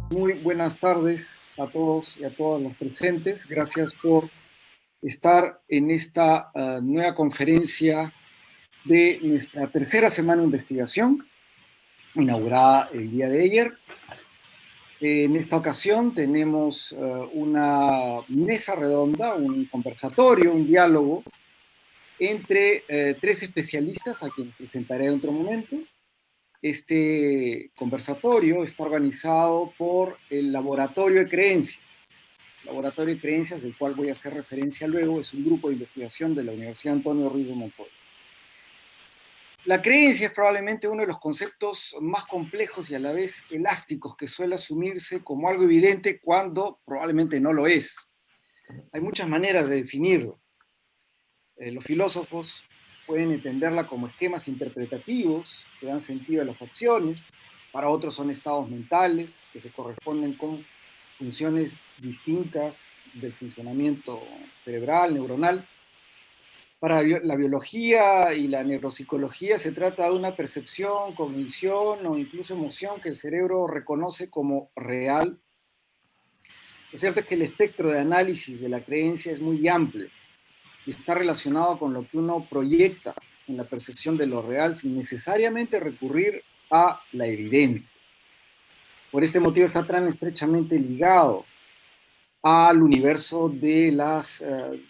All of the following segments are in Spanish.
Muy buenas tardes a todos y a todas los presentes. Gracias por estar en esta nueva conferencia de nuestra tercera semana de investigación, inaugurada el día de ayer. En esta ocasión tenemos una mesa redonda, un conversatorio, un diálogo entre tres especialistas a quienes presentaré en otro momento. Este conversatorio está organizado por el Laboratorio de Creencias. El Laboratorio de Creencias, del cual voy a hacer referencia luego, es un grupo de investigación de la Universidad Antonio Ruiz de Montoya. La creencia es probablemente uno de los conceptos más complejos y a la vez elásticos que suele asumirse como algo evidente cuando probablemente no lo es. Hay muchas maneras de definirlo. Los filósofos pueden entenderla como esquemas interpretativos que dan sentido a las acciones, para otros son estados mentales que se corresponden con funciones distintas del funcionamiento cerebral, neuronal. Para la biología y la neuropsicología se trata de una percepción, cognición o incluso emoción que el cerebro reconoce como real. Lo cierto es que el espectro de análisis de la creencia es muy amplio y está relacionado con lo que uno proyecta en la percepción de lo real sin necesariamente recurrir a la evidencia. Por este motivo está tan estrechamente ligado al universo de las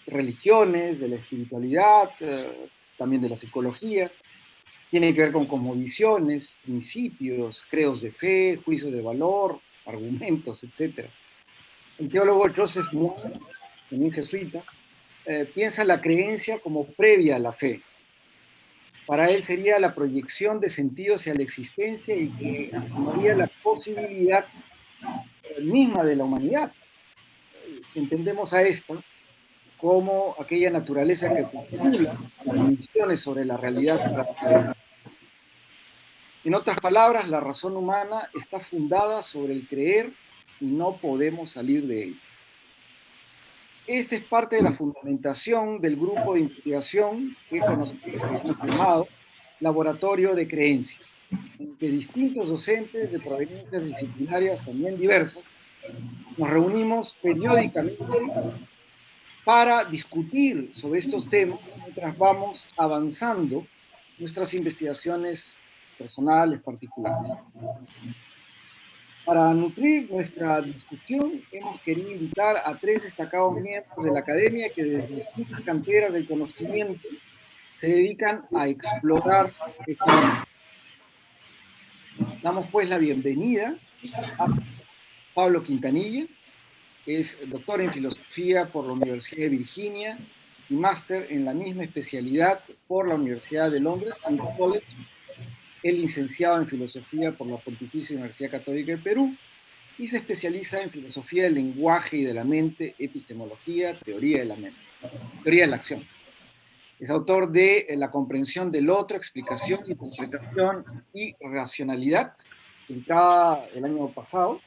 religiones, de la espiritualidad, también de la psicología. Tiene que ver con cosmovisiones, principios, credos de fe, juicios de valor, argumentos, etc. El teólogo Joseph Moore, también jesuita, piensa la creencia como previa a la fe. Para él sería la proyección de sentido hacia la existencia y que afirmaría la posibilidad misma de la humanidad. Entendemos a esto como aquella naturaleza que postula definiciones sobre la realidad para poder. En otras palabras, la razón humana está fundada sobre el creer y no podemos salir de ella. Esta es parte de la fundamentación del grupo de investigación que hemos llamado Laboratorio de Creencias, en que distintos docentes de proveniencias disciplinarias también diversas nos reunimos periódicamente para discutir sobre estos temas mientras vamos avanzando nuestras investigaciones personales, particulares. Para nutrir nuestra discusión, hemos querido invitar a tres destacados miembros de la academia que desde distintas canteras del conocimiento se dedican a explorar este tema. Damos pues la bienvenida a Pablo Quintanilla, que es doctor en filosofía por la Universidad de Virginia y máster en la misma especialidad por la Universidad de Londres, King's College. Es licenciado en filosofía por la Pontificia Universidad Católica del Perú y se especializa en filosofía del lenguaje y de la mente, epistemología, teoría de la mente, teoría de la acción. Es autor de La comprensión del otro, explicación, interpretación y racionalidad, publicada el año pasado,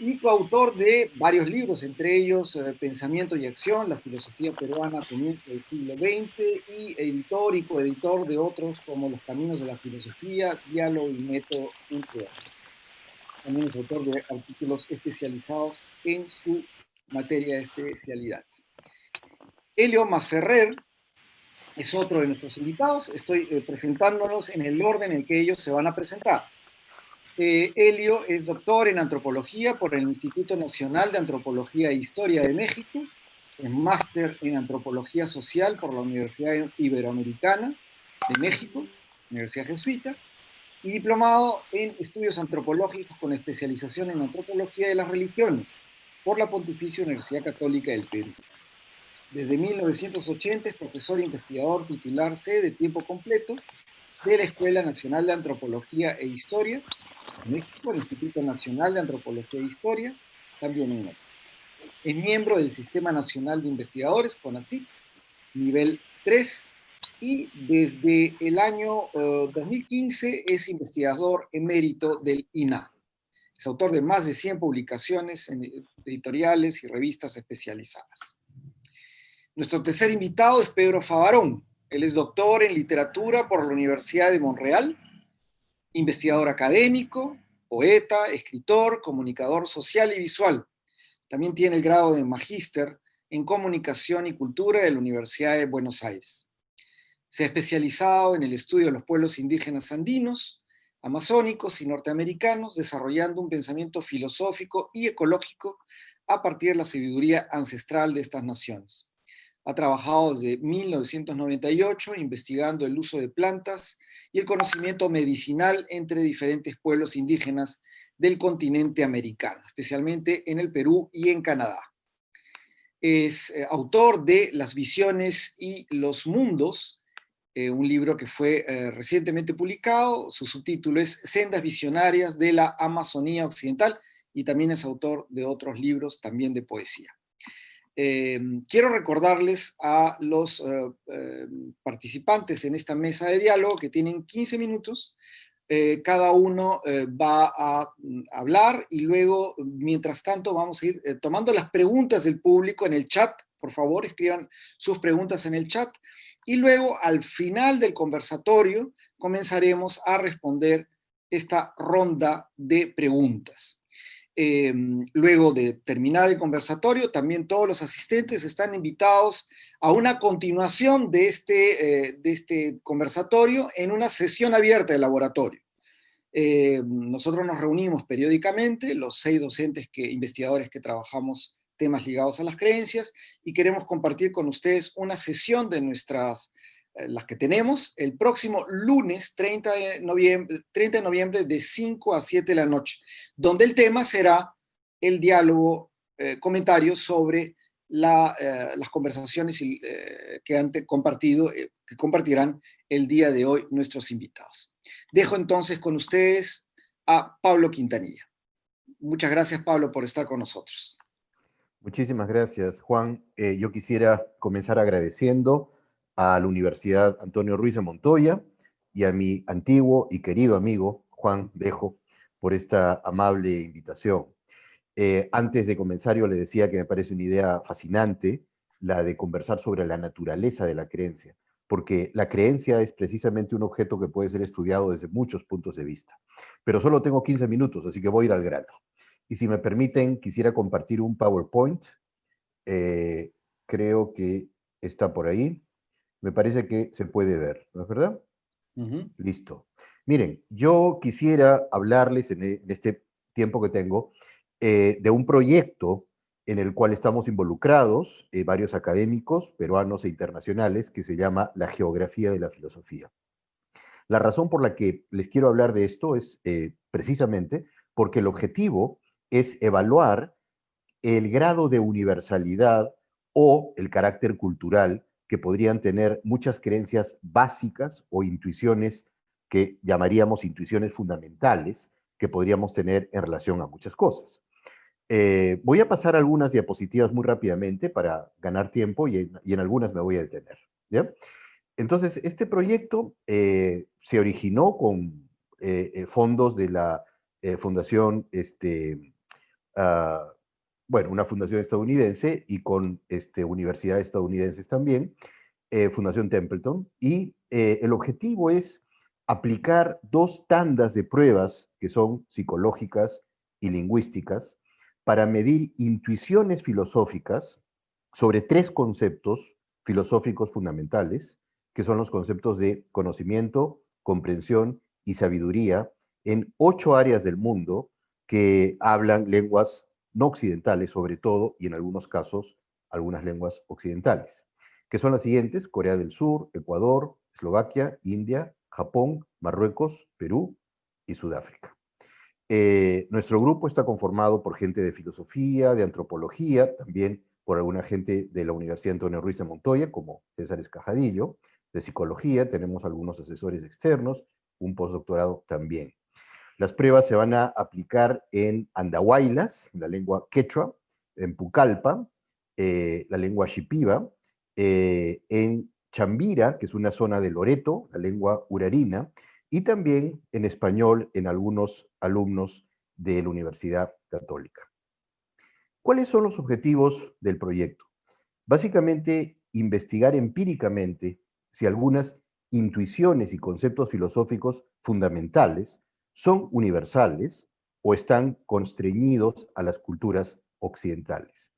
y coautor de varios libros, entre ellos Pensamiento y Acción, la filosofía peruana a comienzos del siglo XX, y editor y coeditor de otros como Los caminos de la filosofía, Diálogo y método, entre otros. También es autor de artículos especializados en su materia de especialidad. Elio Masferrer es otro de nuestros invitados. Estoy presentándolos en el orden en que ellos se van a presentar. Elio es doctor en antropología por el Instituto Nacional de Antropología e Historia de México, es máster en antropología social por la Universidad Iberoamericana de México, Universidad Jesuita, y diplomado en estudios antropológicos con especialización en antropología de las religiones por la Pontificia Universidad Católica del Perú. Desde 1980 es profesor e investigador titular C de tiempo completo de la Escuela Nacional de Antropología e Historia en México, el Instituto Nacional de Antropología e Historia, también en México. Es miembro del Sistema Nacional de Investigadores, CONACYT, nivel 3, y desde el año 2015 es investigador emérito del INAH. Es autor de más de 100 publicaciones en editoriales y revistas especializadas. Nuestro tercer invitado es Pedro Favarón. Él es doctor en literatura por la Universidad de Montreal, investigador académico, poeta, escritor, comunicador social y visual. También tiene el grado de magíster en comunicación y cultura de la Universidad de Buenos Aires. Se ha especializado en el estudio de los pueblos indígenas andinos, amazónicos y norteamericanos, desarrollando un pensamiento filosófico y ecológico a partir de la sabiduría ancestral de estas naciones. Ha trabajado desde 1998 investigando el uso de plantas y el conocimiento medicinal entre diferentes pueblos indígenas del continente americano, especialmente en el Perú y en Canadá. Es autor de Las visiones y los mundos, un libro que fue recientemente publicado. Su subtítulo es Sendas visionarias de la Amazonía Occidental, y también es autor de otros libros, también de poesía. Quiero recordarles a los participantes en esta mesa de diálogo que tienen 15 minutos. Cada uno va a hablar y luego, mientras tanto, vamos a ir tomando las preguntas del público en el chat. Por favor, escriban sus preguntas en el chat. Y luego, al final del conversatorio, comenzaremos a responder esta ronda de preguntas. Luego de terminar el conversatorio, también todos los asistentes están invitados a una continuación de este conversatorio en una sesión abierta de laboratorio. Nosotros nos reunimos periódicamente, los 6 docentes investigadores que trabajamos temas ligados a las creencias, y queremos compartir con ustedes una sesión de las que tenemos el próximo lunes 30 de noviembre de 5 a 7 de la noche, donde el tema será el diálogo, comentarios sobre las conversaciones que han compartido, que compartirán el día de hoy nuestros invitados. Dejo entonces con ustedes a Pablo Quintanilla. Muchas gracias, Pablo, por estar con nosotros. Muchísimas gracias, Juan. Yo quisiera comenzar agradeciendo a la Universidad Antonio Ruiz de Montoya y a mi antiguo y querido amigo Juan Dejo por esta amable invitación. Antes de comenzar, yo le decía que me parece una idea fascinante la de conversar sobre la naturaleza de la creencia, porque la creencia es precisamente un objeto que puede ser estudiado desde muchos puntos de vista. Pero solo tengo 15 minutos, así que voy a ir al grano. Y si me permiten, quisiera compartir un PowerPoint. Creo que está por ahí. Me parece que se puede ver, ¿no es verdad? Listo. Miren, yo quisiera hablarles en este tiempo que tengo de un proyecto en el cual estamos involucrados varios académicos peruanos e internacionales que se llama La Geografía de la Filosofía. La razón por la que les quiero hablar de esto es precisamente porque el objetivo es evaluar el grado de universalidad o el carácter cultural que podrían tener muchas creencias básicas o intuiciones que llamaríamos intuiciones fundamentales que podríamos tener en relación a muchas cosas. Voy a pasar algunas diapositivas muy rápidamente para ganar tiempo y en algunas me voy a detener. ¿Ya? Entonces, este proyecto se originó con fondos de la fundación, bueno, una fundación estadounidense y con universidades estadounidenses también, Fundación Templeton, y el objetivo es aplicar 2 tandas de pruebas que son psicológicas y lingüísticas para medir intuiciones filosóficas sobre 3 conceptos filosóficos fundamentales, que son los conceptos de conocimiento, comprensión y sabiduría en 8 áreas del mundo que hablan lenguas no occidentales sobre todo, y en algunos casos algunas lenguas occidentales, que son las siguientes: Corea del Sur, Ecuador, Eslovaquia, India, Japón, Marruecos, Perú y Sudáfrica. Nuestro grupo está conformado por gente de filosofía, de antropología, también por alguna gente de la Universidad Antonio Ruiz de Montoya, como César Escajadillo, de psicología, tenemos algunos asesores externos, un postdoctorado también. Las pruebas se van a aplicar en Andahuaylas, la lengua quechua, en Pucallpa, la lengua shipiba, en Chambira, que es una zona de Loreto, la lengua urarina, y también en español en algunos alumnos de la Universidad Católica. ¿Cuáles son los objetivos del proyecto? Básicamente, investigar empíricamente si algunas intuiciones y conceptos filosóficos fundamentales son universales o están constreñidos a las culturas occidentales.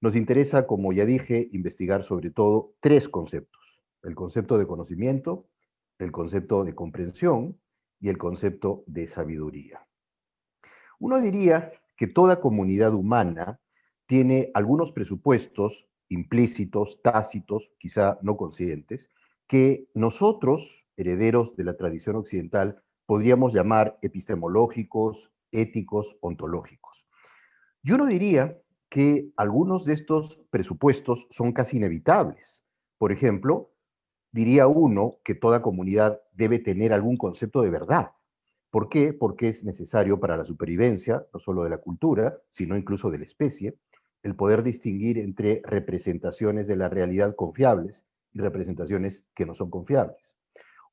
Nos interesa, como ya dije, investigar sobre todo tres conceptos: el concepto de conocimiento, el concepto de comprensión y el concepto de sabiduría. Uno diría que toda comunidad humana tiene algunos presupuestos implícitos, tácitos, quizá no conscientes, que nosotros, herederos de la tradición occidental, podríamos llamar epistemológicos, éticos, ontológicos. Y uno diría que algunos de estos presupuestos son casi inevitables. Por ejemplo, diría uno que toda comunidad debe tener algún concepto de verdad. ¿Por qué? Porque es necesario para la supervivencia, no solo de la cultura, sino incluso de la especie, el poder distinguir entre representaciones de la realidad confiables y representaciones que no son confiables.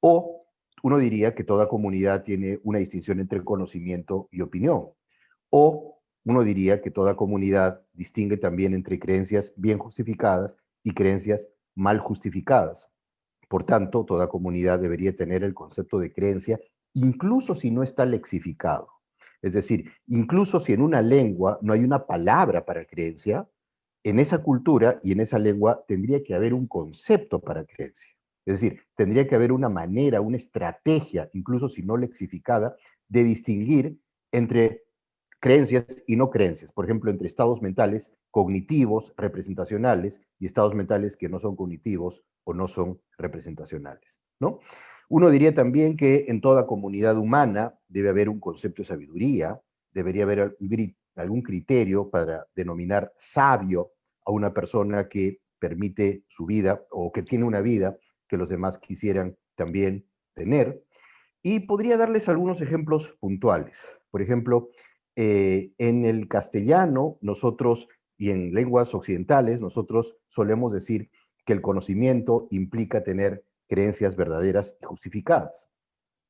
O uno diría que toda comunidad tiene una distinción entre conocimiento y opinión. O uno diría que toda comunidad distingue también entre creencias bien justificadas y creencias mal justificadas. Por tanto, toda comunidad debería tener el concepto de creencia, incluso si no está lexificado. Es decir, incluso si en una lengua no hay una palabra para creencia, en esa cultura y en esa lengua tendría que haber un concepto para creencia. Es decir, tendría que haber una manera, una estrategia, incluso si no lexificada, de distinguir entre creencias y no creencias. Por ejemplo, entre estados mentales cognitivos, representacionales, y estados mentales que no son cognitivos o no son representacionales, ¿no? Uno diría también que en toda comunidad humana debe haber un concepto de sabiduría, debería haber algún criterio para denominar sabio a una persona que permite su vida o que tiene una vida que los demás quisieran también tener. Y podría darles algunos ejemplos puntuales. Por ejemplo, en el castellano, nosotros, y en lenguas occidentales, nosotros solemos decir que el conocimiento implica tener creencias verdaderas y justificadas.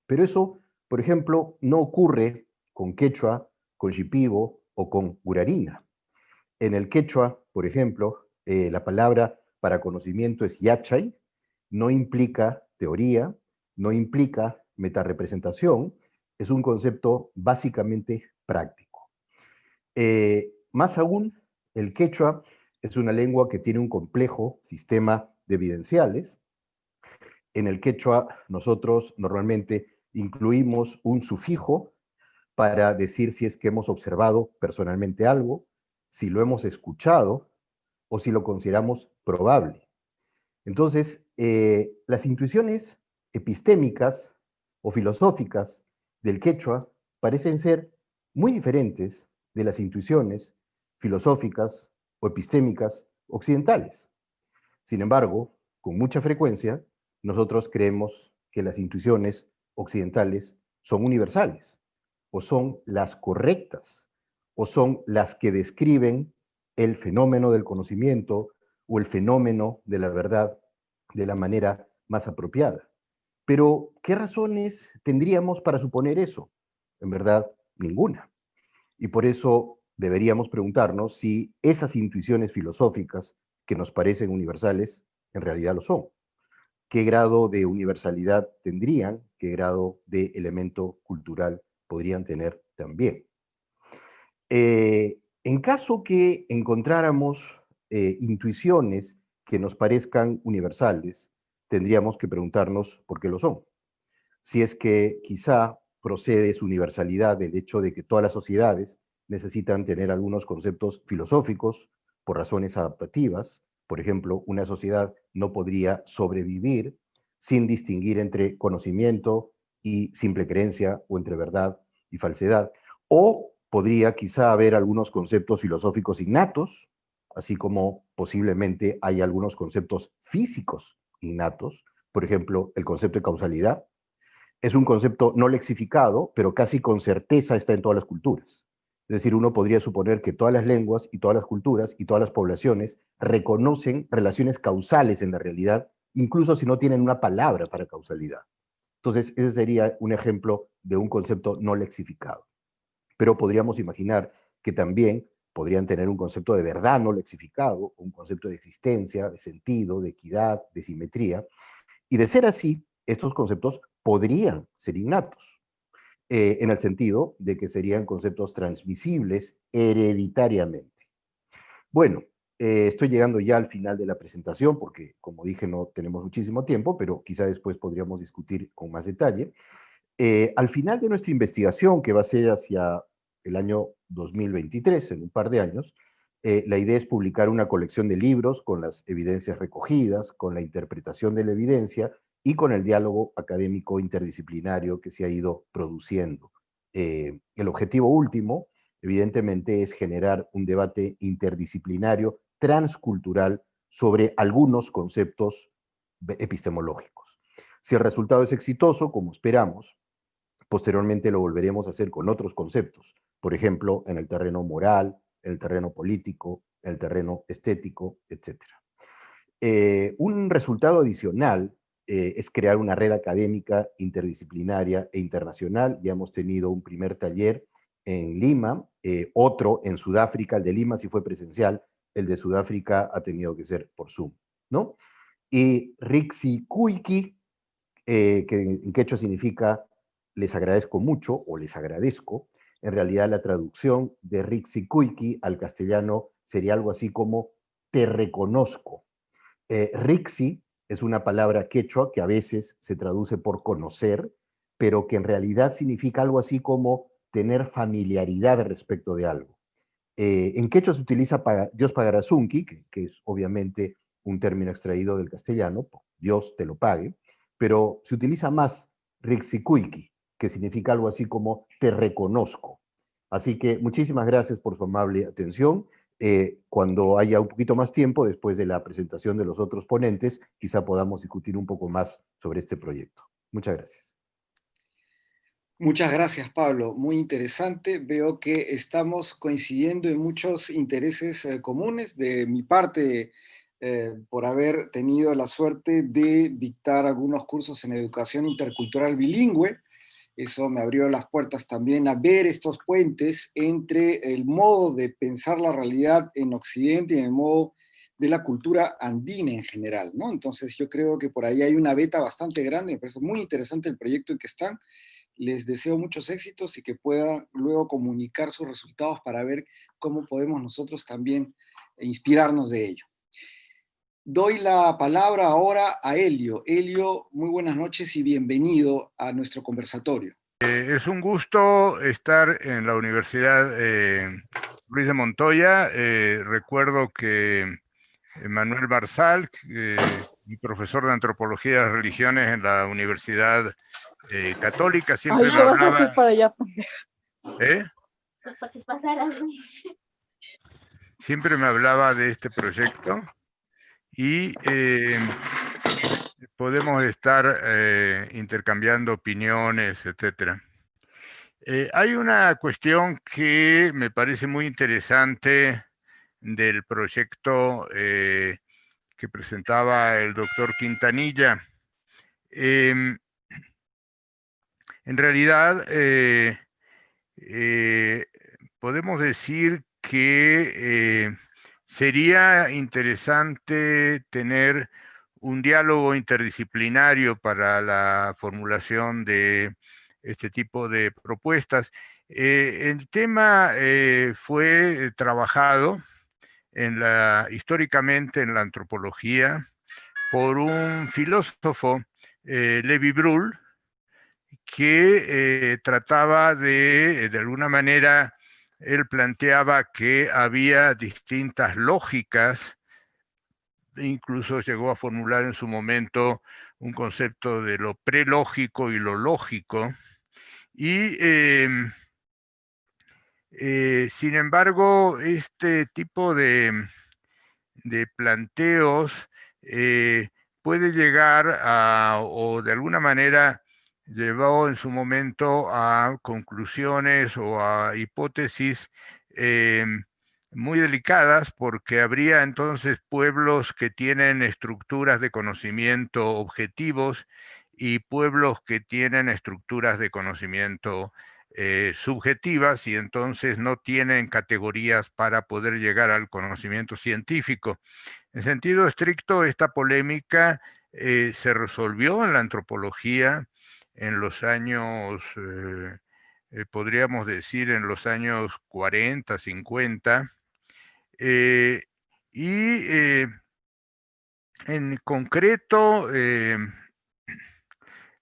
Pero eso, por ejemplo, no ocurre con quechua, con shipibo o con urarina. En el quechua, por ejemplo, la palabra para conocimiento es yachay, no implica teoría, no implica metarepresentación, es un concepto básicamente práctico. Más aún, el quechua es una lengua que tiene un complejo sistema de evidenciales. En el quechua nosotros normalmente incluimos un sufijo para decir si es que hemos observado personalmente algo, si lo hemos escuchado o si lo consideramos probable. Entonces, las intuiciones epistémicas o filosóficas del quechua parecen ser muy diferentes de las intuiciones filosóficas o epistémicas occidentales. Sin embargo, con mucha frecuencia, nosotros creemos que las intuiciones occidentales son universales, o son las correctas, o son las que describen el fenómeno del conocimiento o el fenómeno de la verdad de la manera más apropiada. Pero, ¿qué razones tendríamos para suponer eso? En verdad, ninguna. Y por eso deberíamos preguntarnos si esas intuiciones filosóficas que nos parecen universales en realidad lo son. ¿Qué grado de universalidad tendrían? ¿Qué grado de elemento cultural podrían tener también? En caso que encontráramos intuiciones que nos parezcan universales, tendríamos que preguntarnos por qué lo son. Si es que quizá procede su universalidad del hecho de que todas las sociedades necesitan tener algunos conceptos filosóficos por razones adaptativas. Por ejemplo, una sociedad no podría sobrevivir sin distinguir entre conocimiento y simple creencia, o entre verdad y falsedad. O podría quizá haber algunos conceptos filosóficos innatos, así como posiblemente hay algunos conceptos físicos innatos. Por ejemplo, el concepto de causalidad es un concepto no lexificado, pero casi con certeza está en todas las culturas. Es decir, uno podría suponer que todas las lenguas y todas las culturas y todas las poblaciones reconocen relaciones causales en la realidad, incluso si no tienen una palabra para causalidad. Entonces, ese sería un ejemplo de un concepto no lexificado. Pero podríamos imaginar que también podrían tener un concepto de verdad no lexificado, un concepto de existencia, de sentido, de equidad, de simetría, Y de ser así, estos conceptos podrían ser innatos, en el sentido de que serían conceptos transmisibles hereditariamente. Bueno, estoy llegando ya al final de la presentación porque, como dije, no tenemos muchísimo tiempo, pero quizá después podríamos discutir con más detalle. Al final de nuestra investigación, que va a ser hacia el año 2023, en un par de años, la idea es publicar una colección de libros con las evidencias recogidas, con la interpretación de la evidencia y con el diálogo académico interdisciplinario que se ha ido produciendo. El objetivo último, evidentemente, es generar un debate interdisciplinario, transcultural, sobre algunos conceptos epistemológicos. Si el resultado es exitoso, como esperamos, posteriormente lo volveremos a hacer con otros conceptos, por ejemplo, en el terreno moral, el terreno político, el terreno estético, etc. Un resultado adicional es crear una red académica interdisciplinaria e internacional. Ya hemos tenido un primer taller en Lima, otro en Sudáfrica. El de Lima sí fue presencial, el de Sudáfrica ha tenido que ser por Zoom, ¿no? Y Rixi Kuiki, que en quechua significa les agradezco mucho o les agradezco. En realidad la traducción de Rixi Kuiki al castellano sería algo así como te reconozco. Rixi es una palabra quechua que a veces se traduce por conocer, pero que en realidad significa algo así como tener familiaridad respecto de algo. En quechua se utiliza Dios Pagarazunki, que es obviamente un término extraído del castellano, Dios te lo pague, pero se utiliza más Rixikuiki, que significa algo así como te reconozco. Así que muchísimas gracias por su amable atención. Cuando haya un poquito más tiempo, después de la presentación de los otros ponentes, quizá podamos discutir un poco más sobre este proyecto. Muchas gracias. Muchas gracias, Pablo. Muy interesante. Veo que estamos coincidiendo en muchos intereses comunes. De mi parte, por haber tenido la suerte de dictar algunos cursos en educación intercultural bilingüe, eso me abrió las puertas también a ver estos puentes entre el modo de pensar la realidad en Occidente y en el modo de la cultura andina en general, ¿no? Entonces yo creo que por ahí hay una beta bastante grande. Me parece muy interesante el proyecto en que están. Les deseo muchos éxitos y que puedan luego comunicar sus resultados para ver cómo podemos nosotros también inspirarnos de ello. Doy la palabra ahora a Elio. Elio, muy buenas noches y bienvenido a nuestro conversatorio. Es un gusto estar en la Universidad Luis de Montoya. Recuerdo que Manuel Barzal, mi profesor de Antropología de las Religiones en la Universidad Católica, siempre me hablaba... Para allá. Siempre me hablaba de este proyecto y podemos estar intercambiando opiniones, etcétera. Hay una cuestión que me parece muy interesante del proyecto que presentaba el doctor Quintanilla. En realidad, podemos decir que sería interesante tener un diálogo interdisciplinario para la formulación de este tipo de propuestas. El tema fue trabajado históricamente en la antropología por un filósofo, Levi Brühl, que trataba de alguna manera, él planteaba que había distintas lógicas, incluso llegó a formular en su momento un concepto de lo prelógico y lo lógico, y sin embargo, este tipo de planteos puede llegar a, o de alguna manera llevó en su momento a conclusiones o a hipótesis muy delicadas, porque habría entonces pueblos que tienen estructuras de conocimiento objetivos y pueblos que tienen estructuras de conocimiento subjetivas, y entonces no tienen categorías para poder llegar al conocimiento científico. En sentido estricto, esta polémica se resolvió en la antropología en los años, podríamos decir, en los años 40, 50, y en concreto,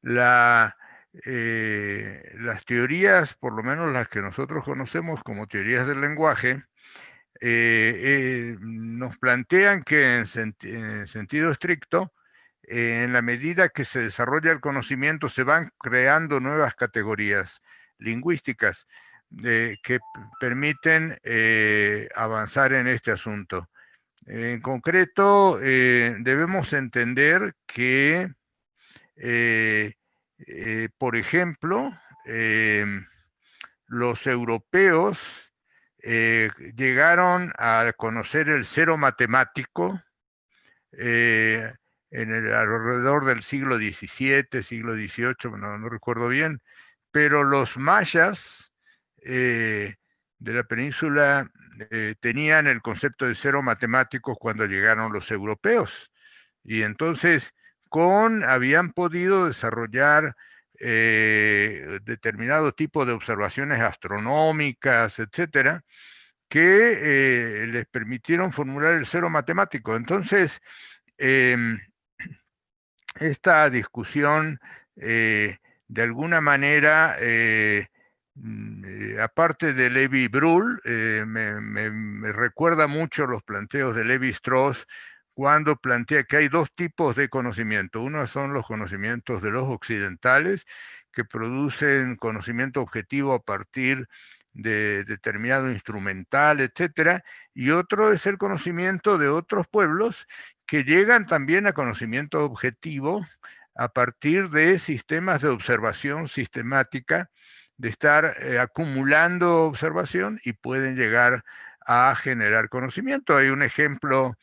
las teorías, por lo menos las que nosotros conocemos como teorías del lenguaje, nos plantean que en sentido estricto, en la medida que se desarrolla el conocimiento, se van creando nuevas categorías lingüísticas que permiten avanzar en este asunto. En concreto, debemos entender que, por ejemplo, los europeos llegaron a conocer el cero matemático alrededor del siglo XVII, siglo XVIII, no recuerdo bien, pero los mayas de la península tenían el concepto de cero matemáticos cuando llegaron los europeos. Y entonces habían podido desarrollar determinado tipo de observaciones astronómicas, etcétera, que les permitieron formular el cero matemático. Entonces, esta discusión, de alguna manera, aparte de Lévi-Bruhl, me recuerda mucho los planteos de Lévi-Strauss cuando plantea que hay dos tipos de conocimiento. Uno son los conocimientos de los occidentales, que producen conocimiento objetivo a partir de determinado instrumental, etcétera, y otro es el conocimiento de otros pueblos que llegan también a conocimiento objetivo a partir de sistemas de observación sistemática, de estar acumulando observación, y pueden llegar a generar conocimiento. Hay un ejemplo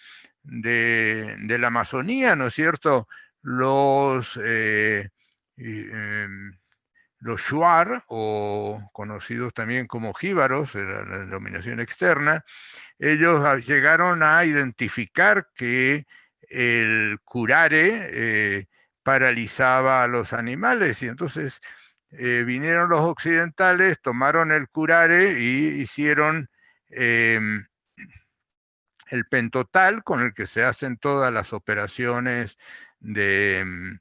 de la Amazonía, ¿no es cierto? Los shuar, o conocidos también como jíbaros, la denominación externa, ellos llegaron a identificar que el curare paralizaba a los animales, y entonces vinieron los occidentales, tomaron el curare y hicieron el pentotal, con el que se hacen todas las operaciones de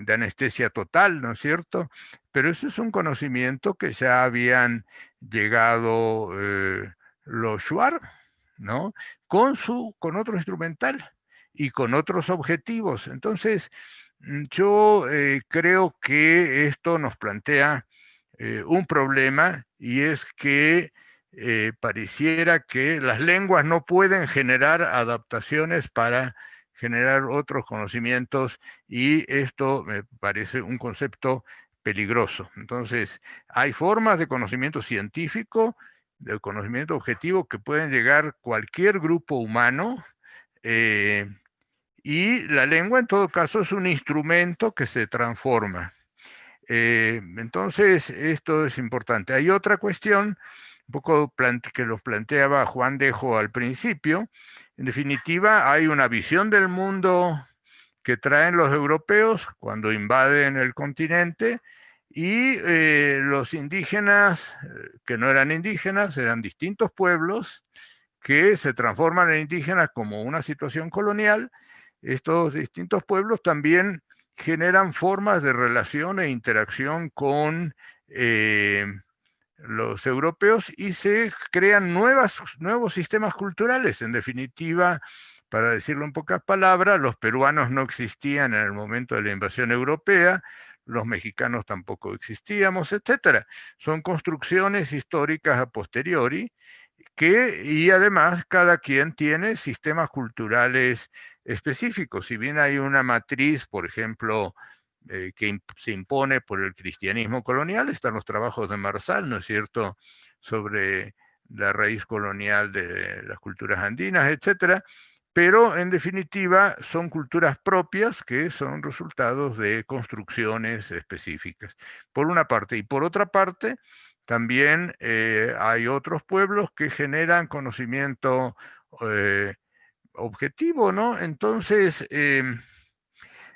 anestesia total, ¿no es cierto? Pero eso es un conocimiento que ya habían llegado los shuar, ¿no? Con otro instrumental y con otros objetivos. Entonces, yo creo que esto nos plantea un problema, y es que pareciera que las lenguas no pueden generar adaptaciones para generar otros conocimientos, y esto me parece un concepto peligroso. Entonces, hay formas de conocimiento científico, de conocimiento objetivo, que pueden llegar cualquier grupo humano, y la lengua en todo caso es un instrumento que se transforma. Entonces, esto es importante. Hay otra cuestión, un poco que los planteaba Juan Dejo al principio. En definitiva, hay una visión del mundo que traen los europeos cuando invaden el continente, y los indígenas, que no eran indígenas, eran distintos pueblos que se transforman en indígenas como una situación colonial. Estos distintos pueblos también generan formas de relación e interacción con los europeos, y se crean nuevos sistemas culturales. En definitiva, para decirlo en pocas palabras, los peruanos no existían en el momento de la invasión europea, los mexicanos tampoco existíamos, etcétera. Son construcciones históricas a posteriori, y además cada quien tiene sistemas culturales específicos. Si bien hay una matriz, por ejemplo, que se impone por el cristianismo colonial, están los trabajos de Marsal, ¿no es cierto?, sobre la raíz colonial de las culturas andinas, etcétera, pero en definitiva son culturas propias que son resultados de construcciones específicas, por una parte. Y por otra parte, también hay otros pueblos que generan conocimiento objetivo, ¿no? Entonces,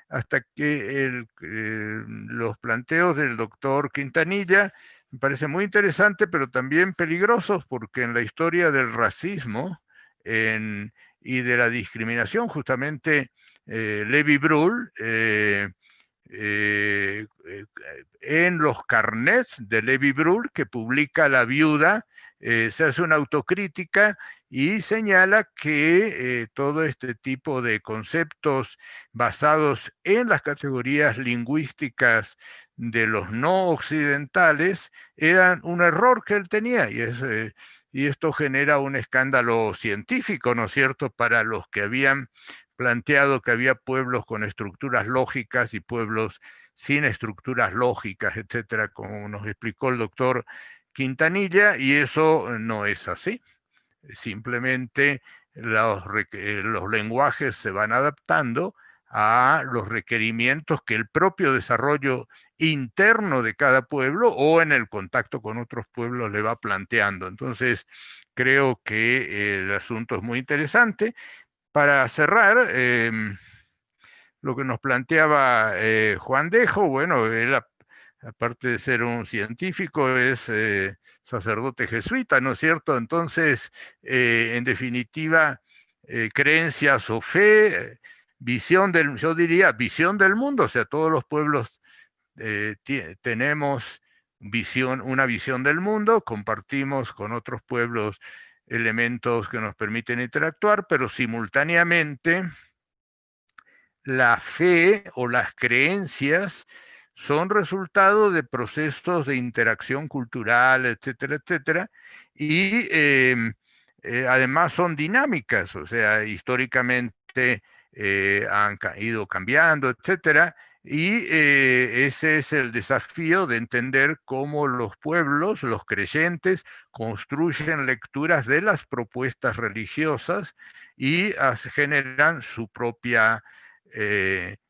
hasta que los planteos del doctor Quintanilla me parecen muy interesantes, pero también peligrosos, porque en la historia del racismo y de la discriminación, justamente Levi-Brühl, en los carnets de Levi-Brühl que publica La Viuda, se hace una autocrítica y señala que todo este tipo de conceptos basados en las categorías lingüísticas de los no occidentales eran un error que él tenía, y esto genera un escándalo científico, ¿no es cierto?, para los que habían planteado que había pueblos con estructuras lógicas y pueblos sin estructuras lógicas, etcétera, como nos explicó el doctor Quintanilla, y eso no es así. Simplemente los lenguajes se van adaptando a los requerimientos que el propio desarrollo interno de cada pueblo o en el contacto con otros pueblos le va planteando. Entonces, creo que el asunto es muy interesante. Para cerrar, lo que nos planteaba Juan Dejo, bueno, él aparte de ser un científico es sacerdote jesuita, ¿no es cierto? Entonces, en definitiva, creencias o fe, yo diría visión del mundo, o sea, todos los pueblos tenemos una visión del mundo, compartimos con otros pueblos elementos que nos permiten interactuar, pero simultáneamente la fe o las creencias son resultado de procesos de interacción cultural, etcétera, etcétera, y además son dinámicas, o sea, históricamente han ido cambiando, etcétera, y ese es el desafío de entender cómo los pueblos, los creyentes, construyen lecturas de las propuestas religiosas y generan su propia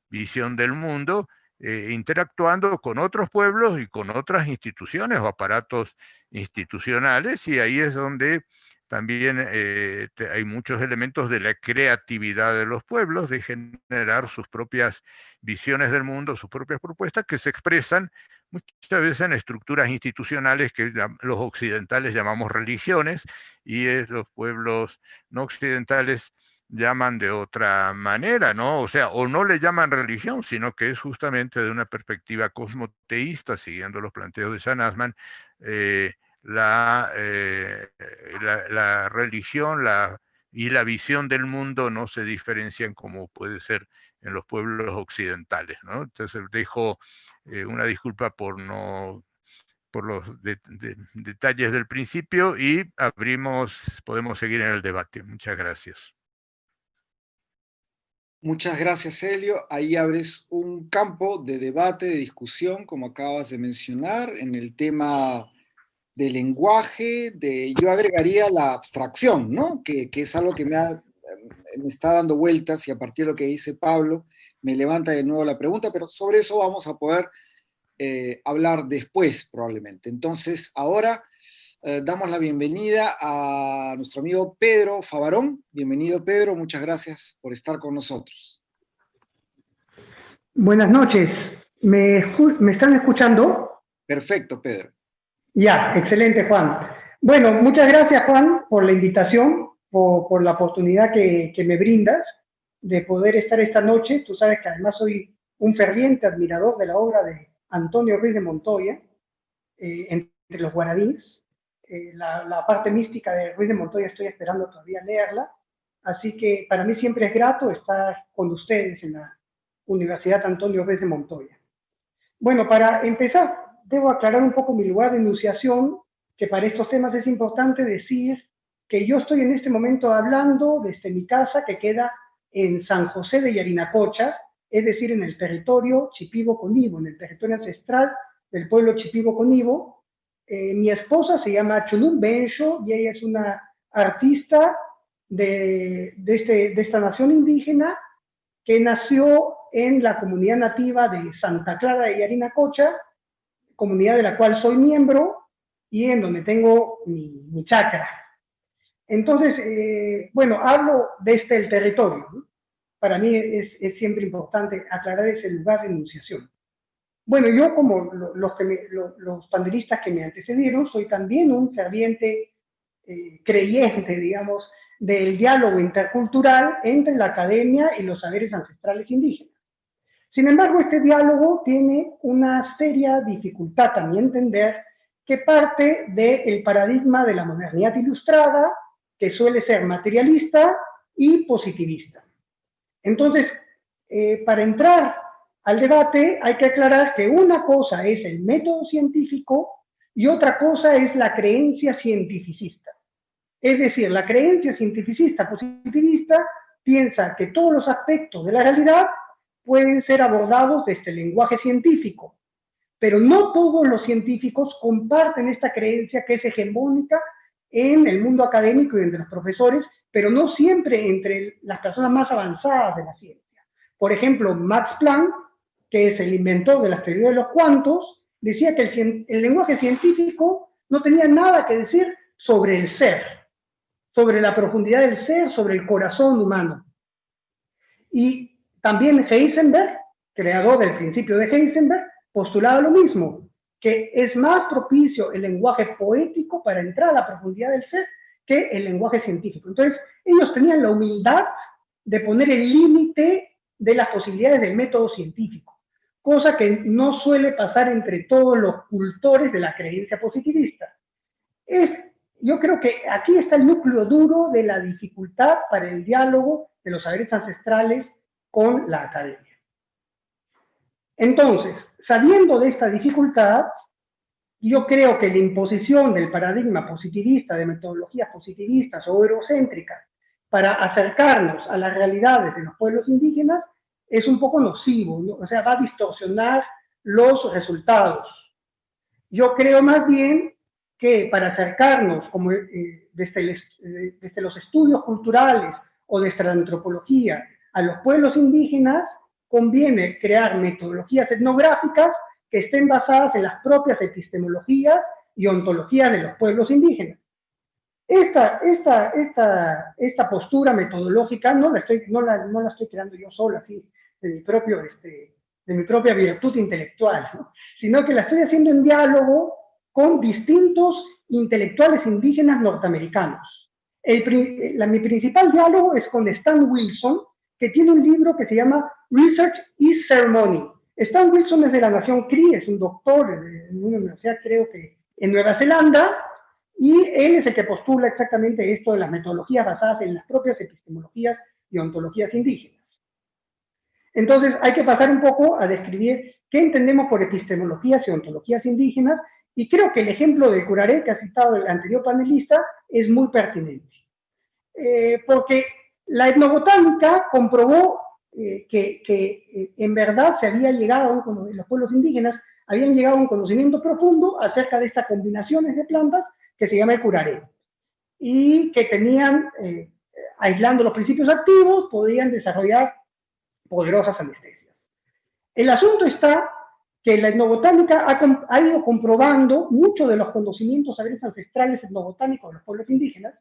visión del mundo, interactuando con otros pueblos y con otras instituciones o aparatos institucionales, y ahí es donde también hay muchos elementos de la creatividad de los pueblos, de generar sus propias visiones del mundo, sus propias propuestas, que se expresan muchas veces en estructuras institucionales que los occidentales llamamos religiones, y los pueblos no occidentales llaman de otra manera, ¿no? O sea, o no le llaman religión, sino que es justamente de una perspectiva cosmoteísta, siguiendo los planteos de Jan Assmann, la religión y la visión del mundo no se diferencian como puede ser en los pueblos occidentales, ¿no? Entonces dejo una disculpa por los detalles del principio, y podemos seguir en el debate. Muchas gracias. Muchas gracias, Helio. Ahí abres un campo de debate, de discusión, como acabas de mencionar, en el tema del lenguaje, yo agregaría la abstracción, ¿no? Que es algo que me está dando vueltas, y a partir de lo que dice Pablo, me levanta de nuevo la pregunta, pero sobre eso vamos a poder hablar después, probablemente. Entonces, ahora damos la bienvenida a nuestro amigo Pedro Favarón. Bienvenido, Pedro, muchas gracias por estar con nosotros. Buenas noches, ¿me están escuchando? Perfecto, Pedro. Ya, excelente, Juan. Bueno, muchas gracias, Juan, por la invitación, por la oportunidad que me brindas de poder estar esta noche. Tú sabes que además soy un ferviente admirador de la obra de Antonio Ruiz de Montoya, entre los guaraníes. La parte mística de Ruiz de Montoya estoy esperando todavía leerla, así que para mí siempre es grato estar con ustedes en la Universidad Antonio Ruiz de Montoya. Bueno, para empezar, debo aclarar un poco mi lugar de enunciación, que para estos temas es importante decir que yo estoy en este momento hablando desde mi casa, que queda en San José de Yarinacocha, es decir, en el territorio Shipibo-Conibo, en el territorio ancestral del pueblo Shipibo-Conibo. Mi esposa se llama Chulum Bencho y ella es una artista de esta nación indígena que nació en la comunidad nativa de Santa Clara de Yarinacocha, comunidad de la cual soy miembro y en donde tengo mi chacra. Entonces, bueno, hablo desde el territorio, ¿no? para mí es siempre importante aclarar ese lugar de enunciación. Bueno, yo como los panelistas que me antecedieron, soy también un ferviente creyente, digamos, del diálogo intercultural entre la academia y los saberes ancestrales indígenas. Sin embargo, este diálogo tiene una seria dificultad, a mi entender, que parte del paradigma de la modernidad ilustrada, que suele ser materialista y positivista. Entonces, para entrar al debate hay que aclarar que una cosa es el método científico y otra cosa es la creencia cientificista. Es decir, la creencia cientificista positivista piensa que todos los aspectos de la realidad pueden ser abordados desde el lenguaje científico, pero no todos los científicos comparten esta creencia que es hegemónica en el mundo académico y entre los profesores, pero no siempre entre las personas más avanzadas de la ciencia. Por ejemplo, Max Planck, que es el inventor de las teorías de los cuantos, decía que el lenguaje científico no tenía nada que decir sobre el ser, sobre la profundidad del ser, sobre el corazón humano. Y también Heisenberg, creador del principio de Heisenberg, postulaba lo mismo, que es más propicio el lenguaje poético para entrar a la profundidad del ser que el lenguaje científico. Entonces, ellos tenían la humildad de poner el límite de las posibilidades del método científico, cosa que no suele pasar entre todos los cultores de la creencia positivista. Yo creo que aquí está el núcleo duro de la dificultad para el diálogo de los saberes ancestrales con la academia. Entonces, sabiendo de esta dificultad, yo creo que la imposición del paradigma positivista, de metodologías positivistas o eurocéntricas, para acercarnos a las realidades de los pueblos indígenas, es un poco nocivo, ¿no? O sea, va a distorsionar los resultados. Yo creo más bien que para acercarnos como, desde los estudios culturales o desde la antropología a los pueblos indígenas, conviene crear metodologías etnográficas que estén basadas en las propias epistemologías y ontologías de los pueblos indígenas. Esta postura metodológica no la estoy creando yo sola, así, de mi propia virtud intelectual, ¿no? Sino que la estoy haciendo en diálogo con distintos intelectuales indígenas norteamericanos. Mi principal diálogo es con Stan Wilson, que tiene un libro que se llama Research is Ceremony. Stan Wilson es de la nación Cree, es un doctor en una universidad, creo que en Nueva Zelanda, y él es el que postula exactamente esto de las metodologías basadas en las propias epistemologías y ontologías indígenas. Entonces, hay que pasar un poco a describir qué entendemos por epistemologías y ontologías indígenas, y creo que el ejemplo de Curaré, que ha citado el anterior panelista, es muy pertinente. Porque la etnobotánica comprobó que en verdad los pueblos indígenas habían llegado a un conocimiento profundo acerca de estas combinaciones de plantas que se llama el curaré, y que tenían, aislando los principios activos, podían desarrollar poderosas anestesias. El asunto está que la etnobotánica ha ido comprobando muchos de los conocimientos, saberes ancestrales etnobotánicos de los pueblos indígenas,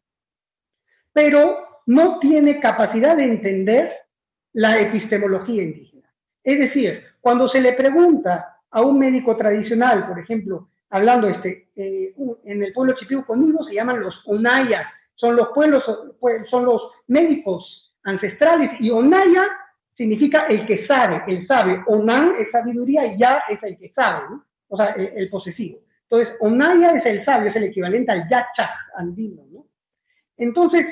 pero no tiene capacidad de entender la epistemología indígena. Es decir, cuando se le pregunta a un médico tradicional, por ejemplo, hablando en el pueblo Chipiuconillo se llaman los Onaya, son los médicos ancestrales, y Onaya significa el que sabe, el sabe. Onan es sabiduría y Ya es el que sabe, ¿no? O sea, el posesivo. Entonces, Onaya es el sabio, es el equivalente al Yachaj andino, ¿no? Entonces,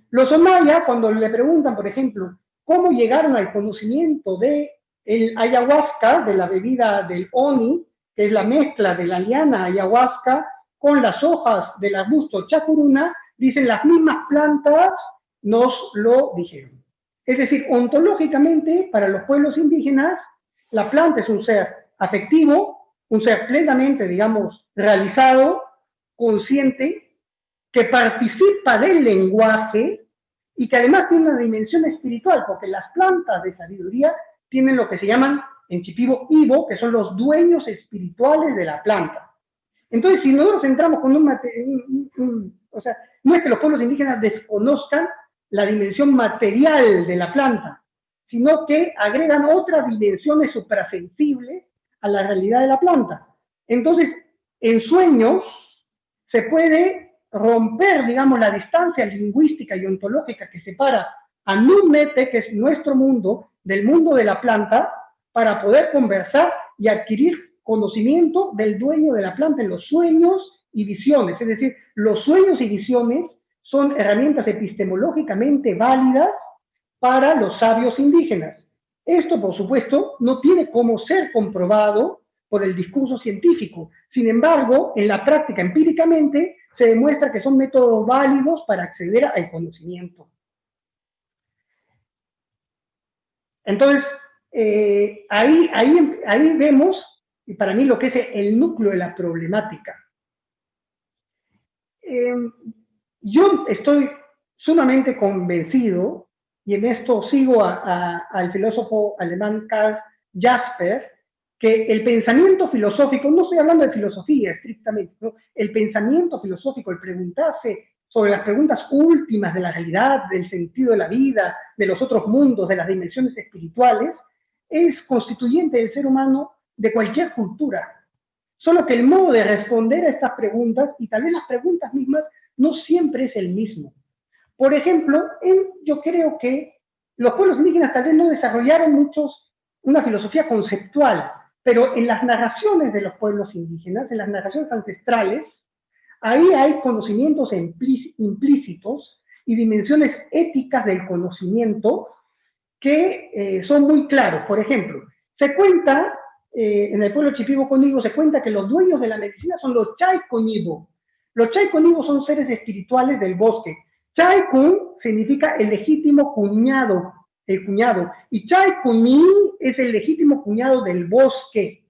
los Onaya, cuando le preguntan, por ejemplo, cómo llegaron al conocimiento del ayahuasca, de la bebida del oni, que es la mezcla de la liana ayahuasca con las hojas del arbusto chacuruna, dicen las mismas plantas nos lo dijeron. Es decir, ontológicamente, para los pueblos indígenas, la planta es un ser afectivo, un ser plenamente, digamos, realizado, consciente, que participa del lenguaje y que además tiene una dimensión espiritual, porque las plantas de sabiduría tienen lo que se llaman en Shipibo Ibo, que son los dueños espirituales de la planta. Entonces, si nosotros entramos con o sea, no es que los pueblos indígenas desconozcan la dimensión material de la planta, sino que agregan otras dimensiones suprasensibles a la realidad de la planta. Entonces, en sueños se puede romper, digamos, la distancia lingüística y ontológica que separa a Numete, que es nuestro mundo, del mundo de la planta, para poder conversar y adquirir conocimiento del dueño de la planta en los sueños y visiones. Es decir, los sueños y visiones son herramientas epistemológicamente válidas para los sabios indígenas. Esto, por supuesto, no tiene cómo ser comprobado por el discurso científico. Sin embargo, en la práctica, empíricamente, se demuestra que son métodos válidos para acceder al conocimiento. Entonces, ahí vemos, y para mí, lo que es el núcleo de la problemática. Yo estoy sumamente convencido, y en esto sigo al filósofo alemán Karl Jasper, que el pensamiento filosófico, no estoy hablando de filosofía estrictamente, ¿no? El pensamiento filosófico, el preguntarse sobre las preguntas últimas de la realidad, del sentido de la vida, de los otros mundos, de las dimensiones espirituales, es constituyente del ser humano de cualquier cultura. Solo que el modo de responder a estas preguntas, y tal vez las preguntas mismas, no siempre es el mismo. Por ejemplo, yo creo que los pueblos indígenas tal vez no desarrollaron una filosofía conceptual, pero en las narraciones de los pueblos indígenas, en las narraciones ancestrales, ahí hay conocimientos implícitos y dimensiones éticas del conocimiento que son muy claros. Por ejemplo, se cuenta, en el pueblo Chipibo-Conibo se cuenta que los dueños de la medicina son los Chay-Conibo. Los Chay-Conibo son seres espirituales del bosque. Chay-Kun significa el legítimo cuñado, el cuñado, y Chay-Kuní es el legítimo cuñado del bosque.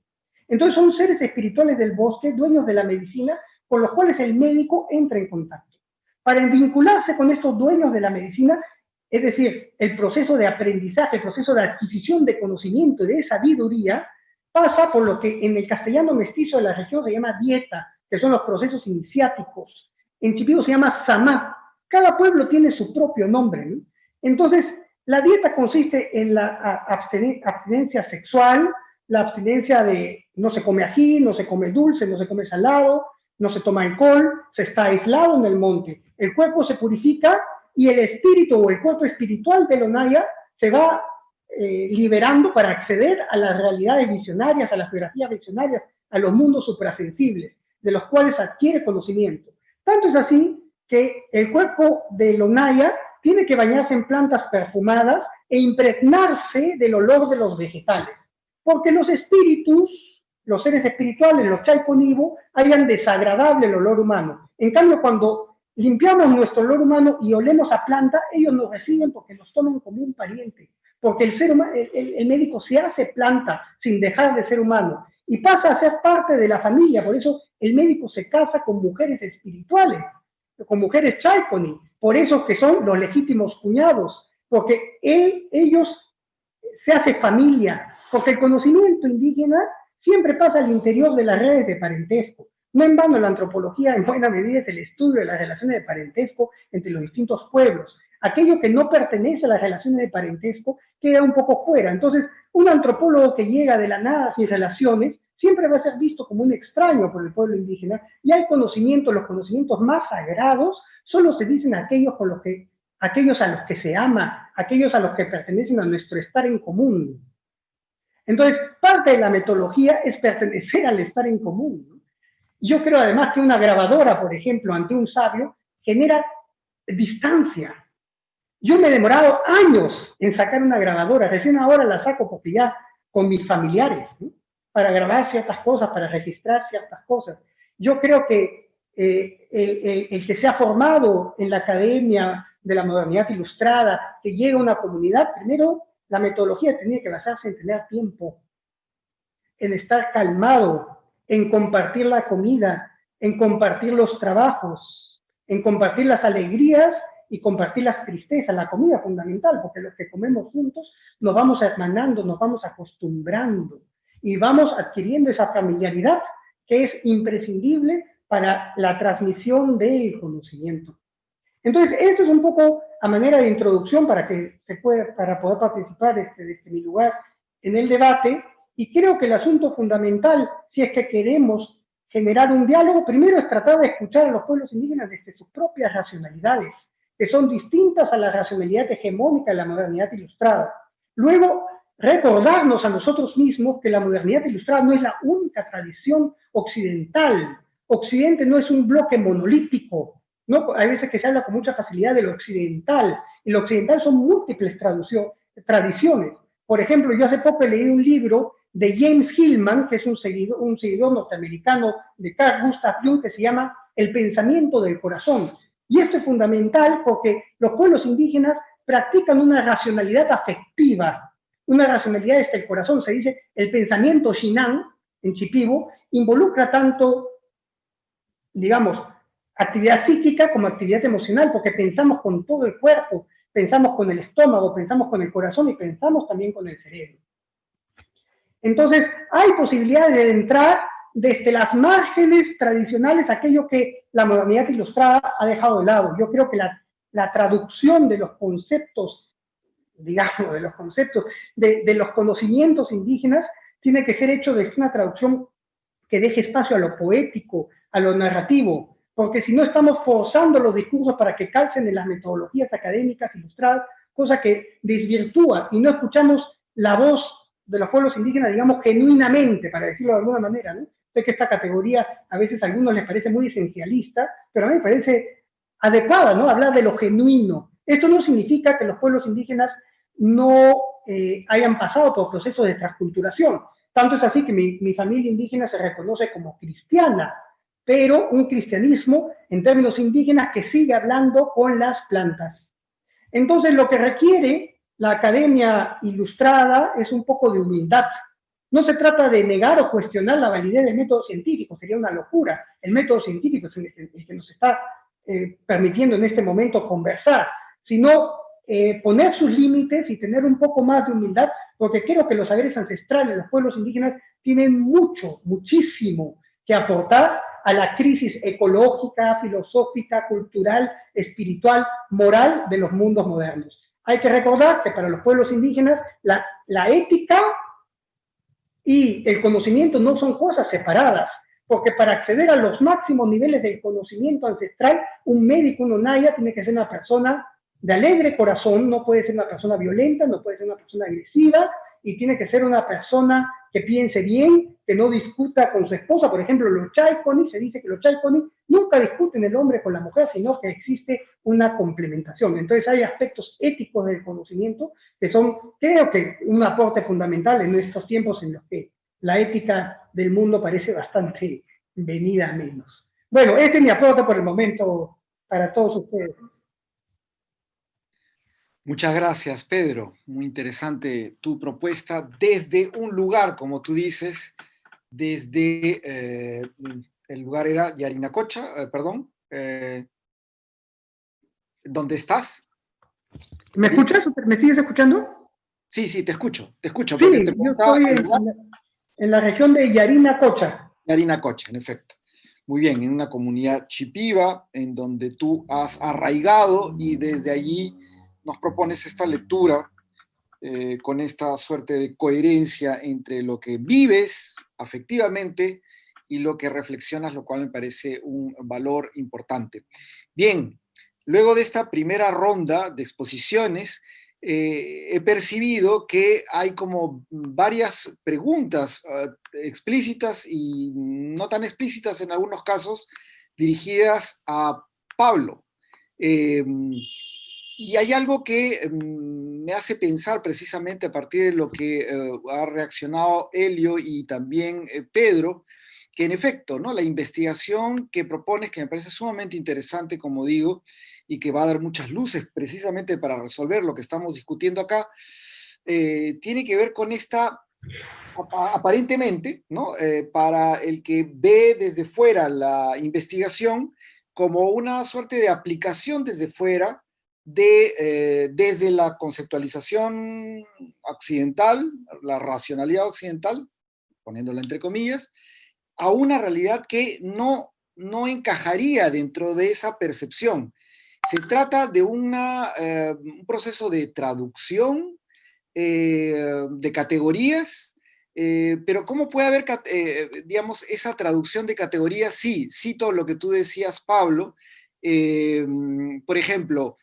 Entonces son seres espirituales del bosque, dueños de la medicina, con los cuales el médico entra en contacto. Para vincularse con estos dueños de la medicina, es decir, el proceso de aprendizaje, el proceso de adquisición de conocimiento y de sabiduría, pasa por lo que en el castellano mestizo de la región se llama dieta, que son los procesos iniciáticos. En Chipibo se llama samá. Cada pueblo tiene su propio nombre, ¿no? Entonces, la dieta consiste en la abstinencia sexual, la abstinencia de no se come ají, no se come dulce, no se come salado, no se toma alcohol, se está aislado en el monte. El cuerpo se purifica y el espíritu o el cuerpo espiritual del Onaya se va liberando para acceder a las realidades visionarias, a las geografías visionarias, a los mundos suprasensibles, de los cuales adquiere conocimiento. Tanto es así que el cuerpo del Onaya tiene que bañarse en plantas perfumadas e impregnarse del olor de los vegetales, porque los espíritus, los seres espirituales, los Chay-Conibo, hayan desagradable el olor humano. En cambio, cuando limpiamos nuestro olor humano y olemos a planta, ellos nos reciben porque nos toman como un pariente, porque el médico se hace planta sin dejar de ser humano y pasa a ser parte de la familia. Por eso el médico se casa con mujeres espirituales, con mujeres Chay-Coni, por eso que son los legítimos cuñados, porque ellos se hace familia, porque el conocimiento indígena siempre pasa al interior de las redes de parentesco. No en vano la antropología en buena medida es el estudio de las relaciones de parentesco entre los distintos pueblos. Aquello que no pertenece a las relaciones de parentesco queda un poco fuera. Entonces, un antropólogo que llega de la nada sin relaciones siempre va a ser visto como un extraño por el pueblo indígena, y hay conocimientos, los conocimientos más sagrados solo se dicen a aquellos a los que se ama, aquellos a los que pertenecen a nuestro estar en común. Entonces, parte de la metodología es pertenecer al estar en común, ¿no? Yo creo además que una grabadora, por ejemplo, ante un sabio, genera distancia. Yo me he demorado años en sacar una grabadora, recién ahora la saco porque ya con mis familiares, ¿no? Para grabar ciertas cosas, para registrar ciertas cosas. Yo creo que el que se ha formado en la Academia de la Modernidad Ilustrada, que llega a una comunidad, primero la metodología tenía que basarse en tener tiempo, en estar calmado, en compartir la comida, en compartir los trabajos, en compartir las alegrías y compartir las tristezas. La comida es fundamental, porque los que comemos juntos nos vamos hermanando, nos vamos acostumbrando y vamos adquiriendo esa familiaridad que es imprescindible para la transmisión del conocimiento. Entonces, esto es un poco a manera de introducción para poder participar desde mi lugar en el debate, y creo que el asunto fundamental, si es que queremos generar un diálogo, primero es tratar de escuchar a los pueblos indígenas desde sus propias racionalidades, que son distintas a la racionalidad hegemónica de la modernidad ilustrada. Luego, recordarnos a nosotros mismos que la modernidad ilustrada no es la única tradición occidental. Occidente no es un bloque monolítico, ¿no? Hay veces que se habla con mucha facilidad de lo occidental, y lo occidental son múltiples tradiciones. Por ejemplo, yo hace poco leí un libro de James Hillman, que es un seguidor norteamericano de Carl Gustav Jung, que se llama El pensamiento del corazón. Y esto es fundamental porque los pueblos indígenas practican una racionalidad afectiva, una racionalidad desde el corazón. Se dice el pensamiento Shinan, en Shipibo, involucra tanto, digamos, actividad psíquica como actividad emocional, porque pensamos con todo el cuerpo, pensamos con el estómago, pensamos con el corazón y pensamos también con el cerebro. Entonces, hay posibilidades de entrar desde las márgenes tradicionales, aquello que la modernidad ilustrada ha dejado de lado. Yo creo que la traducción de los conceptos, digamos, de los conocimientos indígenas, tiene que ser hecho desde una traducción que deje espacio a lo poético, a lo narrativo, porque si no estamos forzando los discursos para que calcen en las metodologías académicas ilustradas, cosa que desvirtúa, y no escuchamos la voz de los pueblos indígenas, digamos, genuinamente, para decirlo de alguna manera, ¿no? Sé que esta categoría a veces a algunos les parece muy esencialista, pero a mí me parece adecuada, ¿no? Hablar de lo genuino. Esto no significa que los pueblos indígenas no hayan pasado por procesos de transculturación. Tanto es así que mi familia indígena se reconoce como cristiana, pero un cristianismo en términos indígenas que sigue hablando con las plantas. Entonces, lo que requiere la academia ilustrada es un poco de humildad. No se trata de negar o cuestionar la validez del método científico, sería una locura. El método científico es el que nos está permitiendo en este momento conversar, sino poner sus límites y tener un poco más de humildad, porque creo que los saberes ancestrales de los pueblos indígenas tienen muchísimo que aportar a la crisis ecológica, filosófica, cultural, espiritual, moral de los mundos modernos. Hay que recordar que para los pueblos indígenas la ética y el conocimiento no son cosas separadas, porque para acceder a los máximos niveles del conocimiento ancestral, un médico, un onaya, tiene que ser una persona de alegre corazón, no puede ser una persona violenta, no puede ser una persona agresiva, y tiene que ser una persona que piense bien, que no discuta con su esposa. Por ejemplo, los chaikoni, se dice que los chaikoni nunca discuten el hombre con la mujer, sino que existe una complementación. Entonces hay aspectos éticos del conocimiento que son, creo que, un aporte fundamental en estos tiempos en los que la ética del mundo parece bastante venida a menos. Bueno, este es mi aporte por el momento para todos ustedes. Muchas gracias, Pedro. Muy interesante tu propuesta desde un lugar, como tú dices, desde el lugar era Yarinacocha, perdón. ¿Dónde estás? ¿Me escuchas? ¿Me sigues escuchando? Sí, te escucho. Sí, Porque te yo estoy en la región de Yarinacocha. Yarinacocha, en efecto. Muy bien, en una comunidad chipiva en donde tú has arraigado y desde allí nos propones esta lectura con esta suerte de coherencia entre lo que vives afectivamente y lo que reflexionas, lo cual me parece un valor importante. Bien, luego de esta primera ronda de exposiciones, he percibido que hay como varias preguntas explícitas y no tan explícitas en algunos casos, dirigidas a Pablo. Y hay algo que me hace pensar precisamente a partir de lo que ha reaccionado Elio y también Pedro, que en efecto, ¿no? La investigación que propones, que me parece sumamente interesante, como digo, y que va a dar muchas luces precisamente para resolver lo que estamos discutiendo acá, tiene que ver con esta, aparentemente, ¿no? Para el que ve desde fuera la investigación como una suerte de aplicación desde fuera, desde la conceptualización occidental, la racionalidad occidental, poniéndola entre comillas, a una realidad que no encajaría dentro de esa percepción. Se trata de un proceso de traducción de categorías, pero ¿cómo puede haber, digamos, esa traducción de categorías? Sí, cito lo que tú decías, Pablo. Por ejemplo,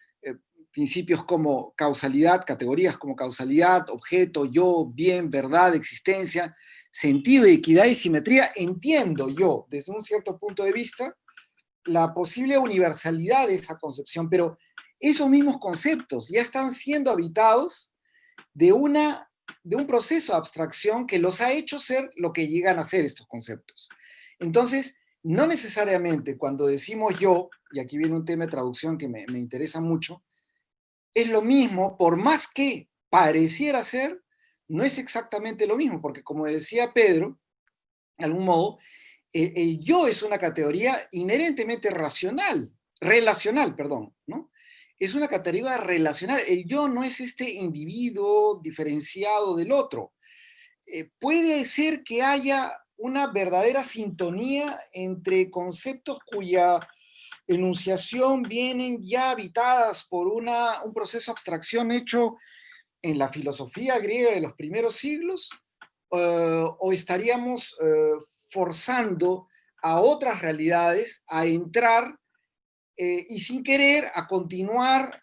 principios como causalidad, categorías como causalidad, objeto, yo, bien, verdad, existencia, sentido, equidad y simetría. Entiendo yo, desde un cierto punto de vista, la posible universalidad de esa concepción, pero esos mismos conceptos ya están siendo habitados de un proceso de abstracción que los ha hecho ser lo que llegan a ser estos conceptos. Entonces, no necesariamente cuando decimos yo, y aquí viene un tema de traducción que me interesa mucho, es lo mismo, por más que pareciera ser, no es exactamente lo mismo, porque como decía Pedro, de algún modo, el yo es una categoría inherentemente relacional, perdón, ¿no? Es una categoría relacional. El yo no es este individuo diferenciado del otro. Puede ser que haya una verdadera sintonía entre conceptos cuya enunciación vienen ya habitadas por un proceso de abstracción hecho en la filosofía griega de los primeros siglos, o estaríamos forzando a otras realidades a entrar y sin querer a continuar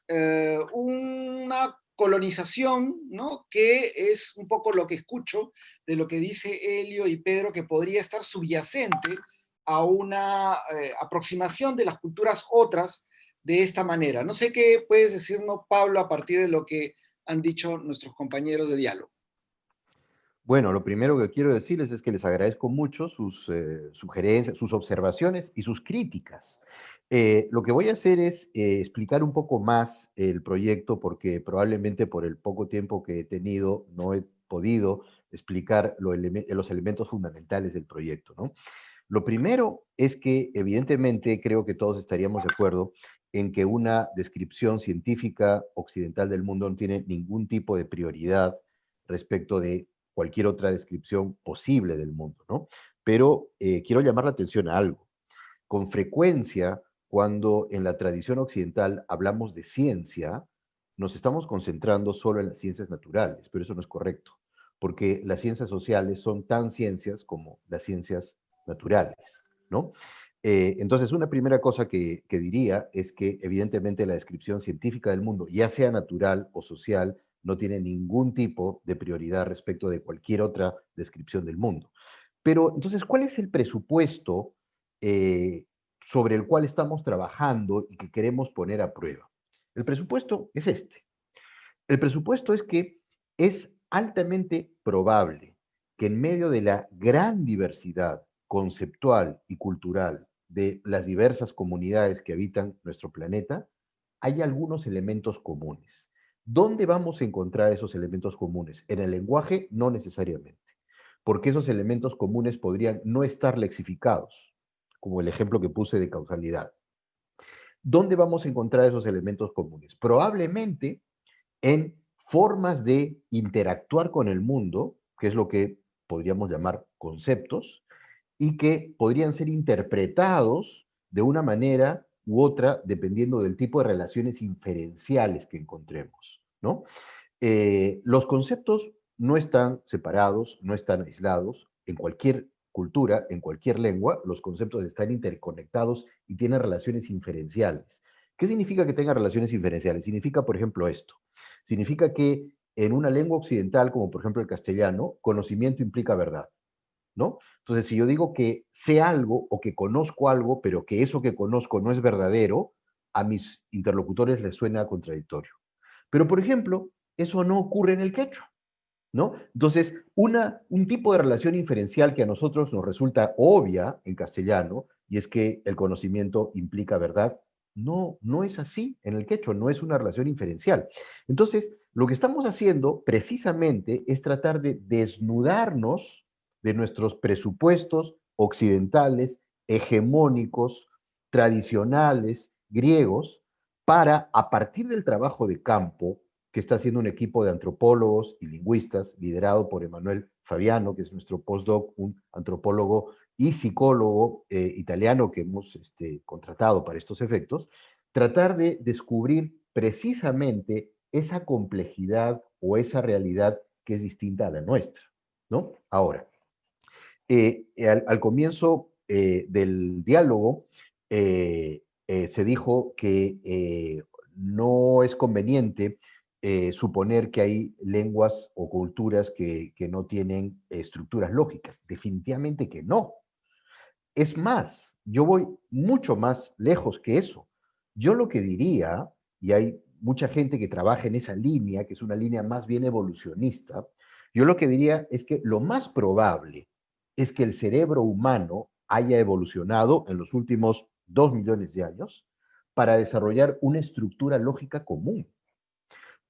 una colonización, ¿no? Que es un poco lo que escucho de lo que dice Elio y Pedro, que podría estar subyacente a una aproximación de las culturas otras de esta manera. No sé qué puedes decirnos, Pablo, a partir de lo que han dicho nuestros compañeros de diálogo. Bueno, lo primero que quiero decirles es que les agradezco mucho sus sugerencias, sus observaciones y sus críticas. Lo que voy a hacer es explicar un poco más el proyecto porque probablemente por el poco tiempo que he tenido no he podido explicar los elementos fundamentales del proyecto, ¿no? Lo primero es que evidentemente creo que todos estaríamos de acuerdo en que una descripción científica occidental del mundo no tiene ningún tipo de prioridad respecto de cualquier otra descripción posible del mundo, ¿no? Pero quiero llamar la atención a algo. Con frecuencia, cuando en la tradición occidental hablamos de ciencia, nos estamos concentrando solo en las ciencias naturales, pero eso no es correcto, porque las ciencias sociales son tan ciencias como las ciencias naturales, ¿no? Entonces, una primera cosa que diría es que evidentemente la descripción científica del mundo, ya sea natural o social, no tiene ningún tipo de prioridad respecto de cualquier otra descripción del mundo. Pero entonces, ¿cuál es el presupuesto eh, sobre el cual estamos trabajando y que queremos poner a prueba? El presupuesto es este. El presupuesto es que es altamente probable que en medio de la gran diversidad conceptual y cultural de las diversas comunidades que habitan nuestro planeta, hay algunos elementos comunes. ¿Dónde vamos a encontrar esos elementos comunes? En el lenguaje, no necesariamente, porque esos elementos comunes podrían no estar lexificados, como el ejemplo que puse de causalidad. ¿Dónde vamos a encontrar esos elementos comunes? Probablemente en formas de interactuar con el mundo, que es lo que podríamos llamar conceptos, y que podrían ser interpretados de una manera u otra dependiendo del tipo de relaciones inferenciales que encontremos, ¿no? Los conceptos no están separados, no están aislados. En cualquier cultura, en cualquier lengua, los conceptos están interconectados y tienen relaciones inferenciales. ¿Qué significa que tenga relaciones inferenciales? Significa, por ejemplo, esto. Significa que en una lengua occidental, como por ejemplo el castellano, conocimiento implica verdad, ¿no? Entonces, si yo digo que sé algo o que conozco algo, pero que eso que conozco no es verdadero, a mis interlocutores les suena contradictorio. Pero, por ejemplo, eso no ocurre en el quechua, ¿no? Entonces, un tipo de relación inferencial que a nosotros nos resulta obvia en castellano, y es que el conocimiento implica verdad, no es así en el quechua, no es una relación inferencial. Entonces, lo que estamos haciendo precisamente es tratar de desnudarnos de nuestros presupuestos occidentales, hegemónicos, tradicionales, griegos, para, a partir del trabajo de campo, que está haciendo un equipo de antropólogos y lingüistas liderado por Emanuel Fabiano, que es nuestro postdoc, un antropólogo y psicólogo italiano que hemos contratado para estos efectos, tratar de descubrir precisamente esa complejidad o esa realidad que es distinta a la nuestra, ¿no? Ahora, al comienzo del diálogo se dijo que no es conveniente suponer que hay lenguas o culturas que no tienen estructuras lógicas. Definitivamente que no. Es más, yo voy mucho más lejos que eso. Yo lo que diría, y hay mucha gente que trabaja en esa línea, que es una línea más bien evolucionista, yo lo que diría es que lo más probable es que el cerebro humano haya evolucionado en los últimos 2 millones de años para desarrollar una estructura lógica común.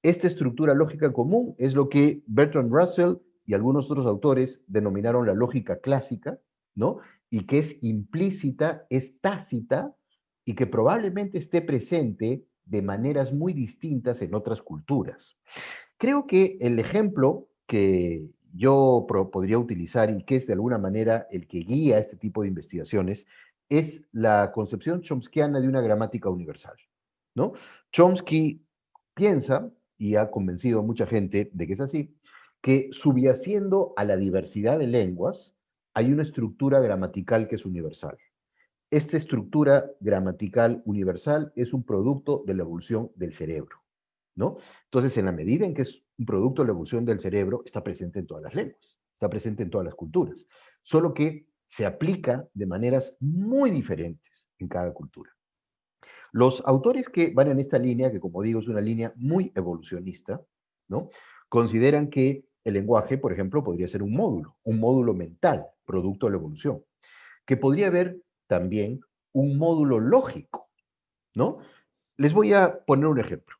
Esta estructura lógica común es lo que Bertrand Russell y algunos otros autores denominaron la lógica clásica, ¿no? Y que es implícita, es tácita y que probablemente esté presente de maneras muy distintas en otras culturas. Creo que el ejemplo que yo podría utilizar y que es de alguna manera el que guía este tipo de investigaciones es la concepción chomskiana de una gramática universal, ¿no? Chomsky piensa, y ha convencido a mucha gente de que es así, que subyaciendo a la diversidad de lenguas hay una estructura gramatical que es universal. Esta estructura gramatical universal es un producto de la evolución del cerebro, ¿no? Entonces, en la medida en que es un producto de la evolución del cerebro, está presente en todas las lenguas, está presente en todas las culturas, solo que se aplica de maneras muy diferentes en cada cultura. Los autores que van en esta línea, que como digo es una línea muy evolucionista, ¿no? Consideran que el lenguaje, por ejemplo, podría ser un módulo mental, producto de la evolución, que podría haber también un módulo lógico, ¿no? Les voy a poner un ejemplo.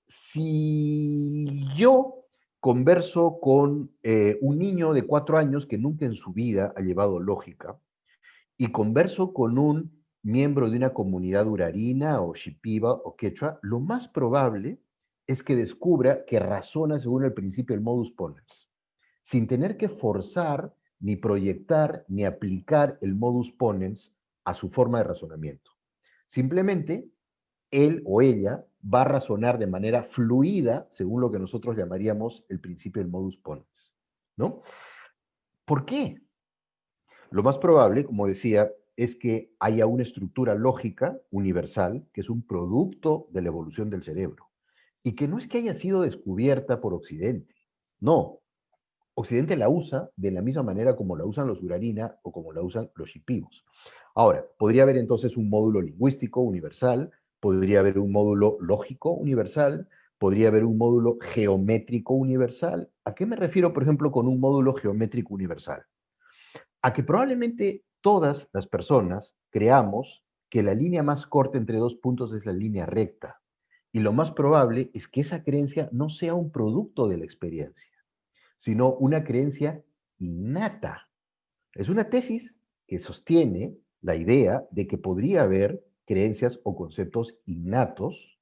Si yo converso con un niño de 4 años que nunca en su vida ha llevado lógica y converso con un miembro de una comunidad urarina o shipiba o quechua, lo más probable es que descubra que razona según el principio del modus ponens, sin tener que forzar, ni proyectar, ni aplicar el modus ponens a su forma de razonamiento. Simplemente él o ella va a razonar de manera fluida según lo que nosotros llamaríamos el principio del modus ponens, ¿no? ¿Por qué? Lo más probable, como decía, es que haya una estructura lógica universal que es un producto de la evolución del cerebro y que no es que haya sido descubierta por Occidente. No, Occidente la usa de la misma manera como la usan los urarina o como la usan los shipibos. Ahora, podría haber entonces un módulo lingüístico universal, podría haber un módulo lógico universal, podría haber un módulo geométrico universal. ¿A qué me refiero, por ejemplo, con un módulo geométrico universal? A que probablemente todas las personas creamos que la línea más corta entre 2 puntos es la línea recta. Y lo más probable es que esa creencia no sea un producto de la experiencia, sino una creencia innata. Es una tesis que sostiene la idea de que podría haber creencias o conceptos innatos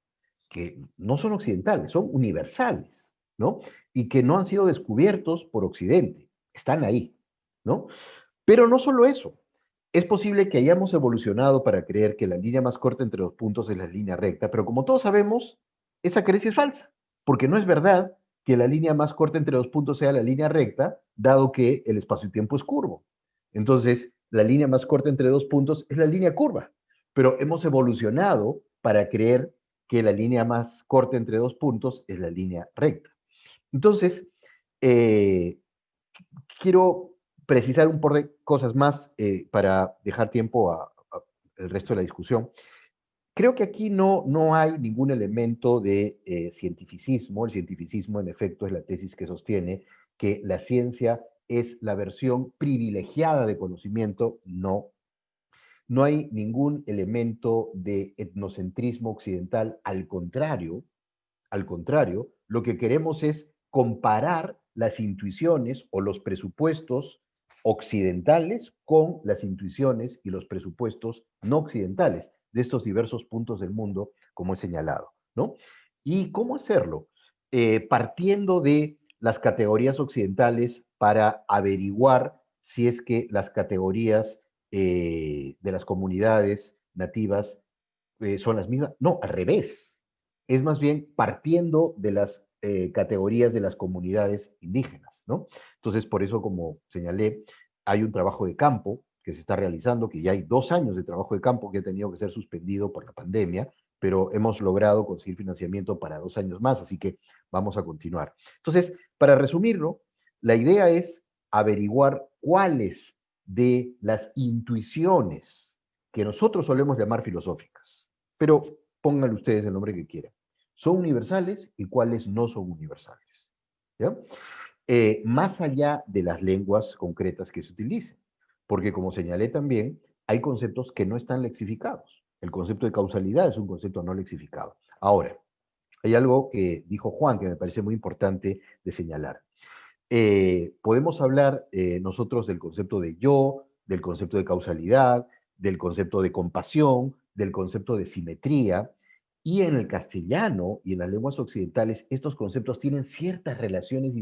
que no son occidentales, son universales, ¿no? Y que no han sido descubiertos por Occidente, están ahí, ¿no? Pero no solo eso, es posible que hayamos evolucionado para creer que la línea más corta entre 2 puntos es la línea recta, pero como todos sabemos, esa creencia es falsa, porque no es verdad que la línea más corta entre 2 puntos sea la línea recta, dado que el espacio-tiempo es curvo. Entonces, la línea más corta entre 2 puntos es la línea curva, pero hemos evolucionado para creer que la línea más corta entre 2 puntos es la línea recta. Entonces, quiero precisar un par de cosas más para dejar tiempo al resto de la discusión. Creo que aquí no hay ningún elemento de cientificismo. El cientificismo, en efecto, es la tesis que sostiene que la ciencia es la versión privilegiada de conocimiento. No. No hay ningún elemento de etnocentrismo occidental. Al contrario, lo que queremos es comparar las intuiciones o los presupuestos occidentales con las intuiciones y los presupuestos no occidentales de estos diversos puntos del mundo, como he señalado, ¿no? ¿Y cómo hacerlo? Partiendo de las categorías occidentales para averiguar si es que las categorías de las comunidades nativas son las mismas. No, al revés. Es más bien partiendo de las categorías de las comunidades indígenas, ¿no? Entonces, por eso, como señalé, hay un trabajo de campo que se está realizando, que ya hay 2 años de trabajo de campo que ha tenido que ser suspendido por la pandemia, pero hemos logrado conseguir financiamiento para 2 años más, así que vamos a continuar. Entonces, para resumirlo, la idea es averiguar cuáles de las intuiciones que nosotros solemos llamar filosóficas, pero pónganle ustedes el nombre que quieran, son universales y cuáles no son universales. ¿Ya? Más allá de las lenguas concretas que se utilicen, porque como señalé también, hay conceptos que no están lexificados. El concepto de causalidad es un concepto no lexificado. Ahora, hay algo que dijo Juan que me parece muy importante de señalar. Podemos hablar nosotros del concepto de yo, del concepto de causalidad, del concepto de compasión, del concepto de simetría, y en el castellano y en las lenguas occidentales estos conceptos tienen ciertas relaciones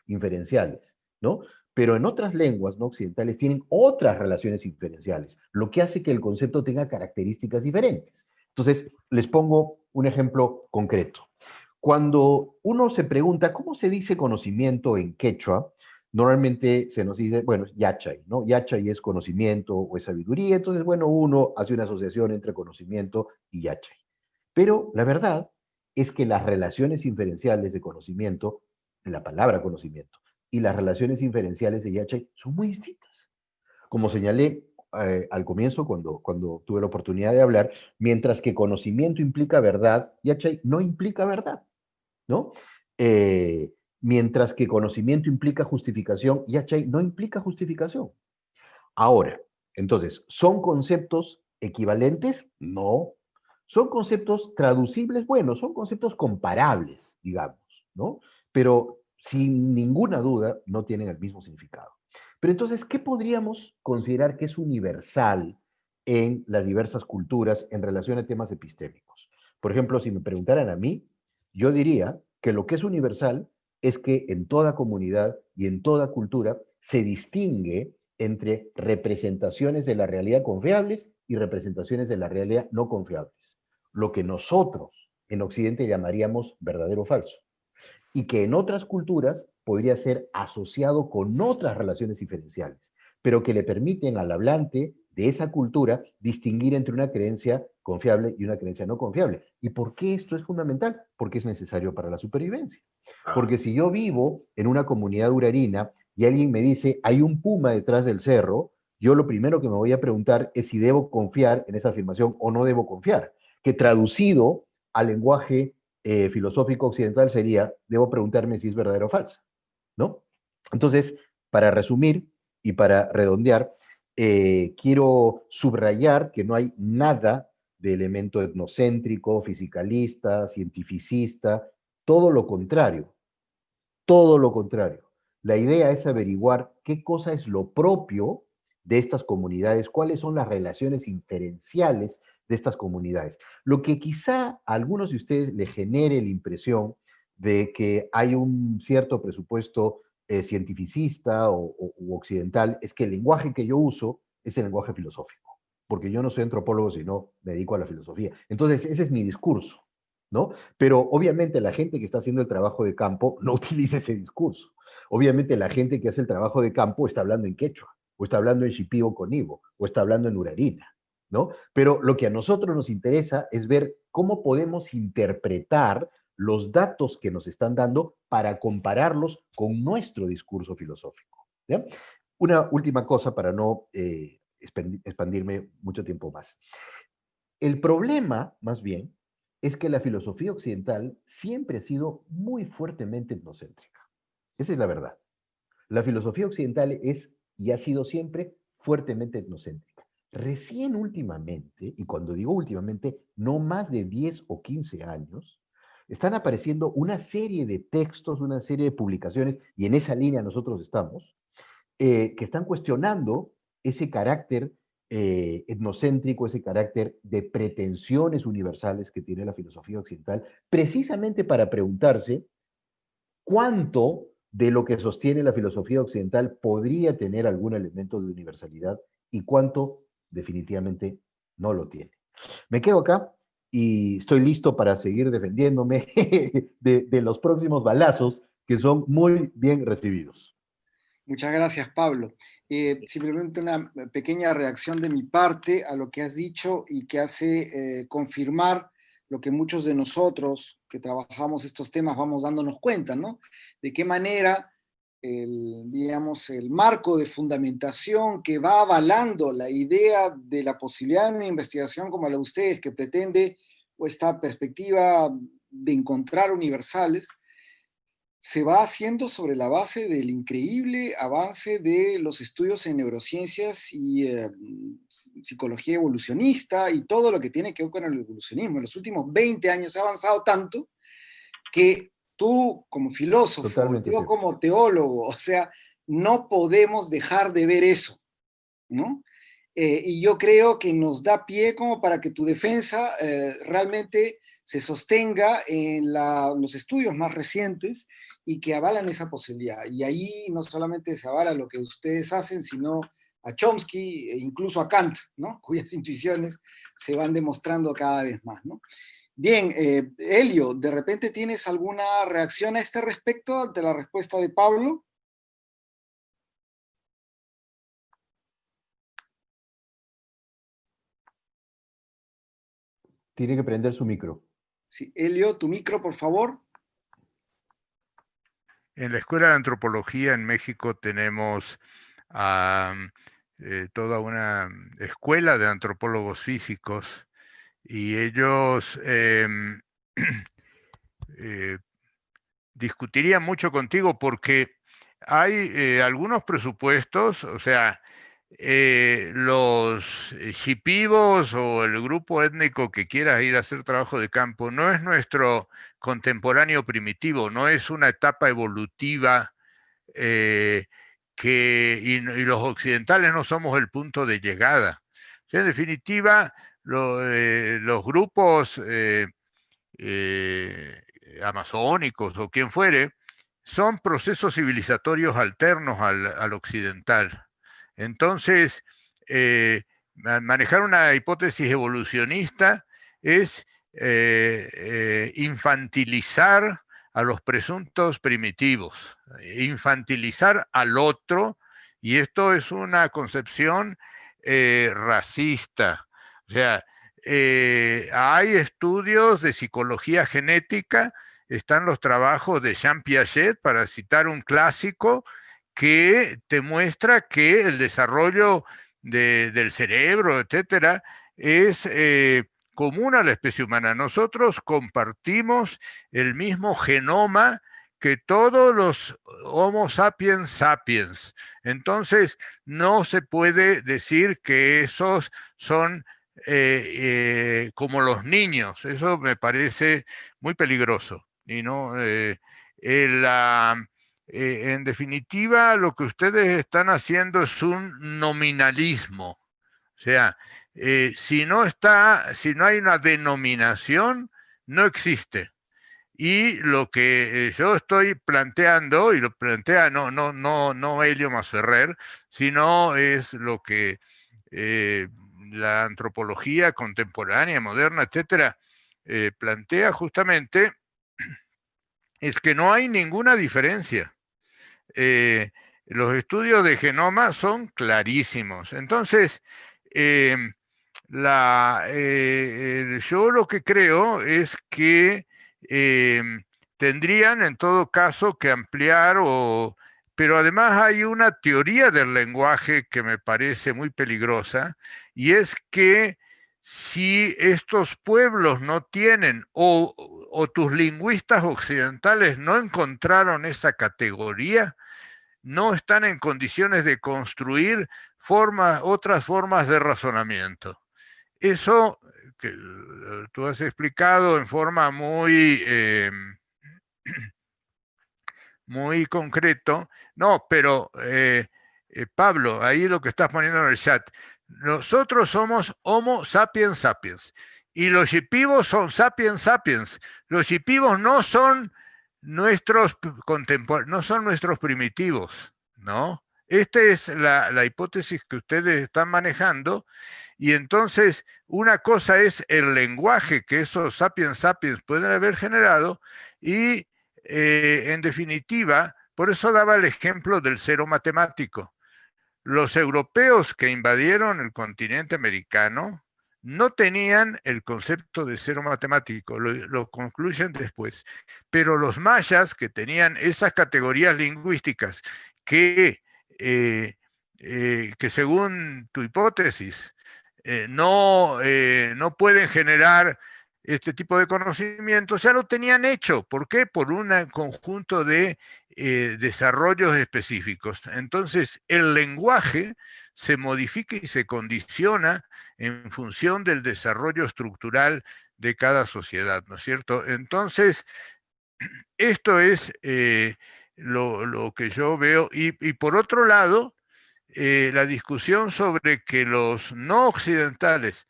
inferenciales, ¿no? Pero en otras lenguas no occidentales tienen otras relaciones inferenciales, lo que hace que el concepto tenga características diferentes. Entonces, les pongo un ejemplo concreto. Cuando uno se pregunta cómo se dice conocimiento en quechua, normalmente se nos dice, bueno, yachay, ¿no? Yachay es conocimiento o es sabiduría, entonces, bueno, uno hace una asociación entre conocimiento y yachay. Pero la verdad es que las relaciones inferenciales de conocimiento, en la palabra conocimiento, y las relaciones inferenciales de yachay son muy distintas. Como señalé al comienzo, cuando tuve la oportunidad de hablar, mientras que conocimiento implica verdad, yachay no implica verdad, ¿no? Mientras que conocimiento implica justificación, yachay no implica justificación. Ahora, entonces, ¿son conceptos equivalentes? No. ¿Son conceptos traducibles? Bueno, son conceptos comparables, digamos, ¿no? Pero sin ninguna duda no tienen el mismo significado. Pero entonces, ¿qué podríamos considerar que es universal en las diversas culturas en relación a temas epistémicos? Por ejemplo, si me preguntaran a mí, yo diría que lo que es universal es que en toda comunidad y en toda cultura se distingue entre representaciones de la realidad confiables y representaciones de la realidad no confiables. Lo que nosotros en Occidente llamaríamos verdadero o falso. Y que en otras culturas podría ser asociado con otras relaciones diferenciales, pero que le permiten al hablante de esa cultura distinguir entre una creencia confiable y una creencia no confiable. ¿Y por qué esto es fundamental? Porque es necesario para la supervivencia. Porque si yo vivo en una comunidad urarina y alguien me dice, hay un puma detrás del cerro, yo lo primero que me voy a preguntar es si debo confiar en esa afirmación o no debo confiar. Que traducido al lenguaje filosófico occidental sería, debo preguntarme si es verdadero o falso, ¿no? Entonces, para resumir y para redondear, quiero subrayar que no hay nada de elemento etnocéntrico, fisicalista, cientificista, todo lo contrario, todo lo contrario. La idea es averiguar qué cosa es lo propio de estas comunidades, cuáles son las relaciones inferenciales de estas comunidades. Lo que quizá a algunos de ustedes les genere la impresión de que hay un cierto presupuesto cientificista u occidental es que el lenguaje que yo uso es el lenguaje filosófico, porque yo no soy antropólogo, sino me dedico a la filosofía. Entonces, ese es mi discurso, ¿no? Pero obviamente la gente que está haciendo el trabajo de campo no utiliza ese discurso. Obviamente la gente que hace el trabajo de campo está hablando en quechua, o está hablando en shipibo con Ivo, o está hablando en urarina, ¿no? Pero lo que a nosotros nos interesa es ver cómo podemos interpretar los datos que nos están dando para compararlos con nuestro discurso filosófico. ¿Ya? Una última cosa para no expandirme mucho tiempo más. El problema, más bien, es que la filosofía occidental siempre ha sido muy fuertemente etnocéntrica. Esa es la verdad. La filosofía occidental es y ha sido siempre fuertemente etnocéntrica. Recién últimamente, y cuando digo últimamente, no más de 10 o 15 años, están apareciendo una serie de textos, una serie de publicaciones, y en esa línea nosotros estamos, que están cuestionando ese carácter etnocéntrico, ese carácter de pretensiones universales que tiene la filosofía occidental, precisamente para preguntarse cuánto de lo que sostiene la filosofía occidental podría tener algún elemento de universalidad y cuánto definitivamente no lo tiene. Me quedo acá y estoy listo para seguir defendiéndome de los próximos balazos que son muy bien recibidos. Muchas gracias, Pablo. Simplemente una pequeña reacción de mi parte a lo que has dicho y que hace confirmar lo que muchos de nosotros que trabajamos estos temas vamos dándonos cuenta, ¿no? De qué manera digamos, el marco de fundamentación que va avalando la idea de la posibilidad de una investigación como la de ustedes, que pretende o esta perspectiva de encontrar universales, se va haciendo sobre la base del increíble avance de los estudios en neurociencias y psicología evolucionista y todo lo que tiene que ver con el evolucionismo. En los últimos 20 años se ha avanzado tanto que tú como filósofo, Totalmente yo cierto. como teólogo, o sea, no podemos dejar de ver eso, ¿no? Y yo creo que nos da pie como para que tu defensa realmente se sostenga en los estudios más recientes y que avalan esa posibilidad. Y ahí no solamente se avala lo que ustedes hacen, sino a Chomsky e incluso a Kant, ¿no? Cuyas intuiciones se van demostrando cada vez más, ¿no? Bien, Elio, ¿de repente tienes alguna reacción a este respecto ante la respuesta de Pablo? Tiene que prender su micro. Sí, Elio, tu micro, por favor. En la Escuela de Antropología en México tenemos toda una escuela de antropólogos físicos y ellos discutirían mucho contigo porque hay algunos presupuestos, o sea, los shipibos o el grupo étnico que quiera ir a hacer trabajo de campo no es nuestro contemporáneo primitivo, no es una etapa evolutiva y los occidentales no somos el punto de llegada. O sea, en definitiva, los grupos amazónicos o quien fuere, son procesos civilizatorios alternos al occidental. Entonces, manejar una hipótesis evolucionista es infantilizar a los presuntos primitivos, infantilizar al otro, y esto es una concepción racista. O sea, hay estudios de psicología genética, están los trabajos de Jean Piaget, para citar un clásico, que te muestra que el desarrollo del cerebro, etcétera, es común a la especie humana. Nosotros compartimos el mismo genoma que todos los Homo sapiens sapiens. Entonces, no se puede decir que esos son como los niños. Eso me parece muy peligroso. Y no, en definitiva, lo que ustedes están haciendo es un nominalismo. O sea, si no hay una denominación, no existe. Y lo que yo estoy planteando, y lo plantea no Elio Masferrer, sino es lo que la antropología contemporánea, moderna, etcétera, plantea justamente, es que no hay ninguna diferencia. Los estudios de genoma son clarísimos. Entonces, yo lo que creo es que tendrían en todo caso que ampliar, pero además hay una teoría del lenguaje que me parece muy peligrosa, y es que si estos pueblos no tienen, o tus lingüistas occidentales no encontraron esa categoría, no están en condiciones de construir otras formas de razonamiento. Eso que tú has explicado en forma muy concreto. No, pero Pablo, ahí lo que estás poniendo en el chat, nosotros somos Homo sapiens sapiens y los shipibos son sapiens sapiens. Los shipibos no son nuestros contemporáneos, no son nuestros primitivos, ¿no? Esta es la hipótesis que ustedes están manejando, y entonces una cosa es el lenguaje que esos sapiens sapiens pueden haber generado, y en definitiva, por eso daba el ejemplo del cero matemático. Los europeos que invadieron el continente americano no tenían el concepto de cero matemático, lo concluyen después. Pero los mayas, que tenían esas categorías lingüísticas que, que según tu hipótesis no pueden generar este tipo de conocimientos, ya lo tenían hecho. ¿Por qué? Por un conjunto de desarrollos específicos. Entonces, el lenguaje se modifica y se condiciona en función del desarrollo estructural de cada sociedad, ¿no es cierto? Entonces, esto es lo que yo veo. Y por otro lado, la discusión sobre que los no occidentales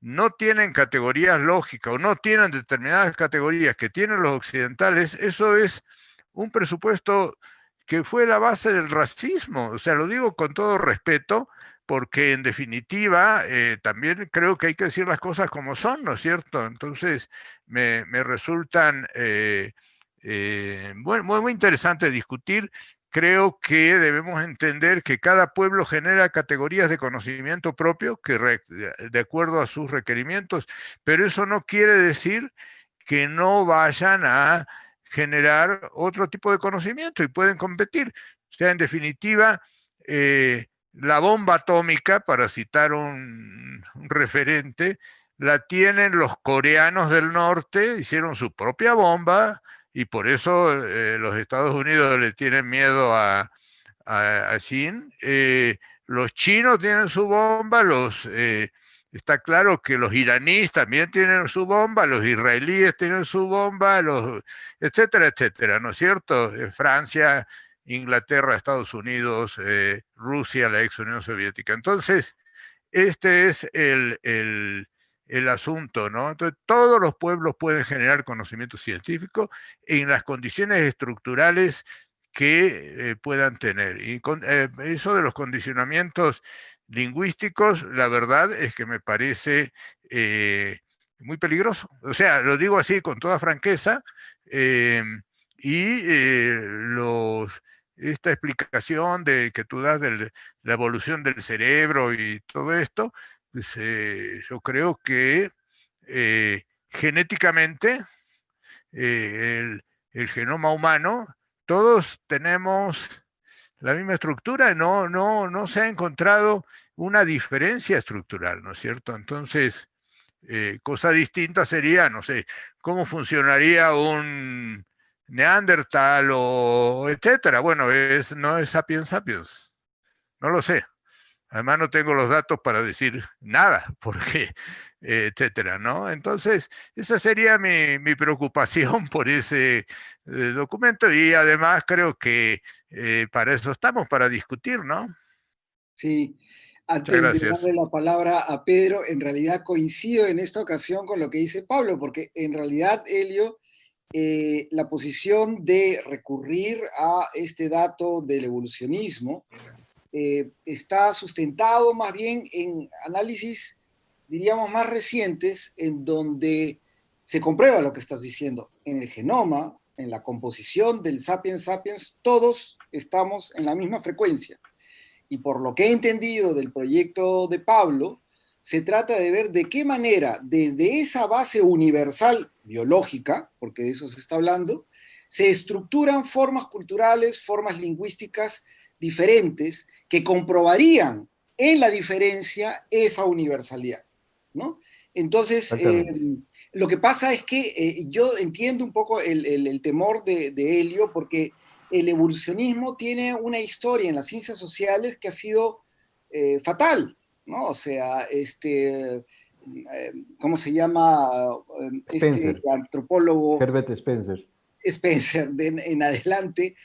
no tienen categorías lógicas o no tienen determinadas categorías que tienen los occidentales, eso es un presupuesto que fue la base del racismo. O sea, lo digo con todo respeto, porque en definitiva también creo que hay que decir las cosas como son, ¿no es cierto? Entonces me resultan muy interesante discutir. Creo que debemos entender que cada pueblo genera categorías de conocimiento propio que de acuerdo a sus requerimientos, pero eso no quiere decir que no vayan a generar otro tipo de conocimiento y pueden competir. O sea, en definitiva, la bomba atómica, para citar un referente, la tienen los coreanos del norte, hicieron su propia bomba, y por eso los Estados Unidos le tienen miedo a Xin. Los chinos tienen su bomba, está claro que los iraníes también tienen su bomba, los israelíes tienen su bomba, etcétera, etcétera, ¿no es cierto? Francia, Inglaterra, Estados Unidos, Rusia, la ex Unión Soviética. Entonces, este es el asunto, ¿no? Entonces, todos los pueblos pueden generar conocimiento científico en las condiciones estructurales que puedan tener. Y eso de los condicionamientos lingüísticos, la verdad es que me parece muy peligroso. O sea, lo digo así con toda franqueza, y esta explicación que tú das de la evolución del cerebro y todo esto, pues, yo creo que genéticamente el genoma humano, todos tenemos la misma estructura, no se ha encontrado una diferencia estructural, ¿no es cierto? Entonces, cosa distinta sería, no sé, cómo funcionaría un Neandertal o etcétera. Bueno, no es sapiens sapiens, no lo sé. Además no tengo los datos para decir nada, porque, etcétera, ¿no? Entonces, esa sería mi preocupación por ese documento, y además creo que para eso estamos, para discutir, ¿no? Sí, Muchas antes de gracias. darle la palabra a Pedro, en realidad coincido en esta ocasión con lo que dice Pablo, porque en realidad, Helio, la posición de recurrir a este dato del evolucionismo está sustentado más bien en análisis, diríamos, más recientes, en donde se comprueba lo que estás diciendo. En el genoma, en la composición del sapiens sapiens, todos estamos en la misma frecuencia. Y por lo que he entendido del proyecto de Pablo, se trata de ver de qué manera, desde esa base universal biológica, porque de eso se está hablando, se estructuran formas culturales, formas lingüísticas diferentes que comprobarían en la diferencia esa universalidad, ¿no? Entonces, lo que pasa es que yo entiendo un poco el temor de Helio, porque el evolucionismo tiene una historia en las ciencias sociales que ha sido fatal, ¿no? O sea, ¿cómo se llama? Este Spencer, antropólogo Herbert Spencer. Spencer en adelante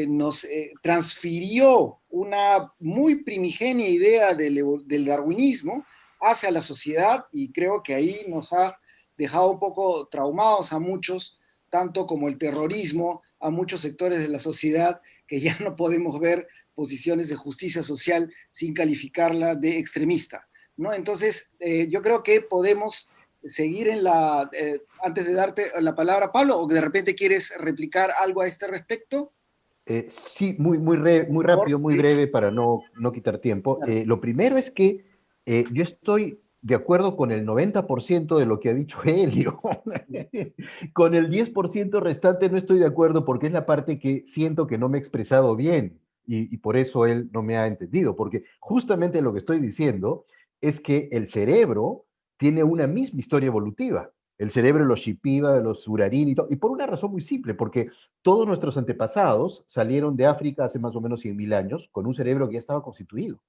nos transfirió una muy primigenia idea del darwinismo hacia la sociedad, y creo que ahí nos ha dejado un poco traumados a muchos, tanto como el terrorismo a muchos sectores de la sociedad, que ya no podemos ver posiciones de justicia social sin calificarla de extremista, ¿no? Entonces, yo creo que podemos seguir en la... antes de darte la palabra, Pablo, o de repente quieres replicar algo a este respecto. Sí, muy rápido, muy breve para no quitar tiempo. Lo primero es que yo estoy de acuerdo con el 90% de lo que ha dicho Helio. Con el 10% restante no estoy de acuerdo porque es la parte que siento que no me he expresado bien y por eso él no me ha entendido, porque justamente lo que estoy diciendo es que el cerebro tiene una misma historia evolutiva. El cerebro de los Shipiba, de los Urarín y por una razón muy simple, porque todos nuestros antepasados salieron de África hace más o menos 100.000 años con un cerebro que ya estaba constituido.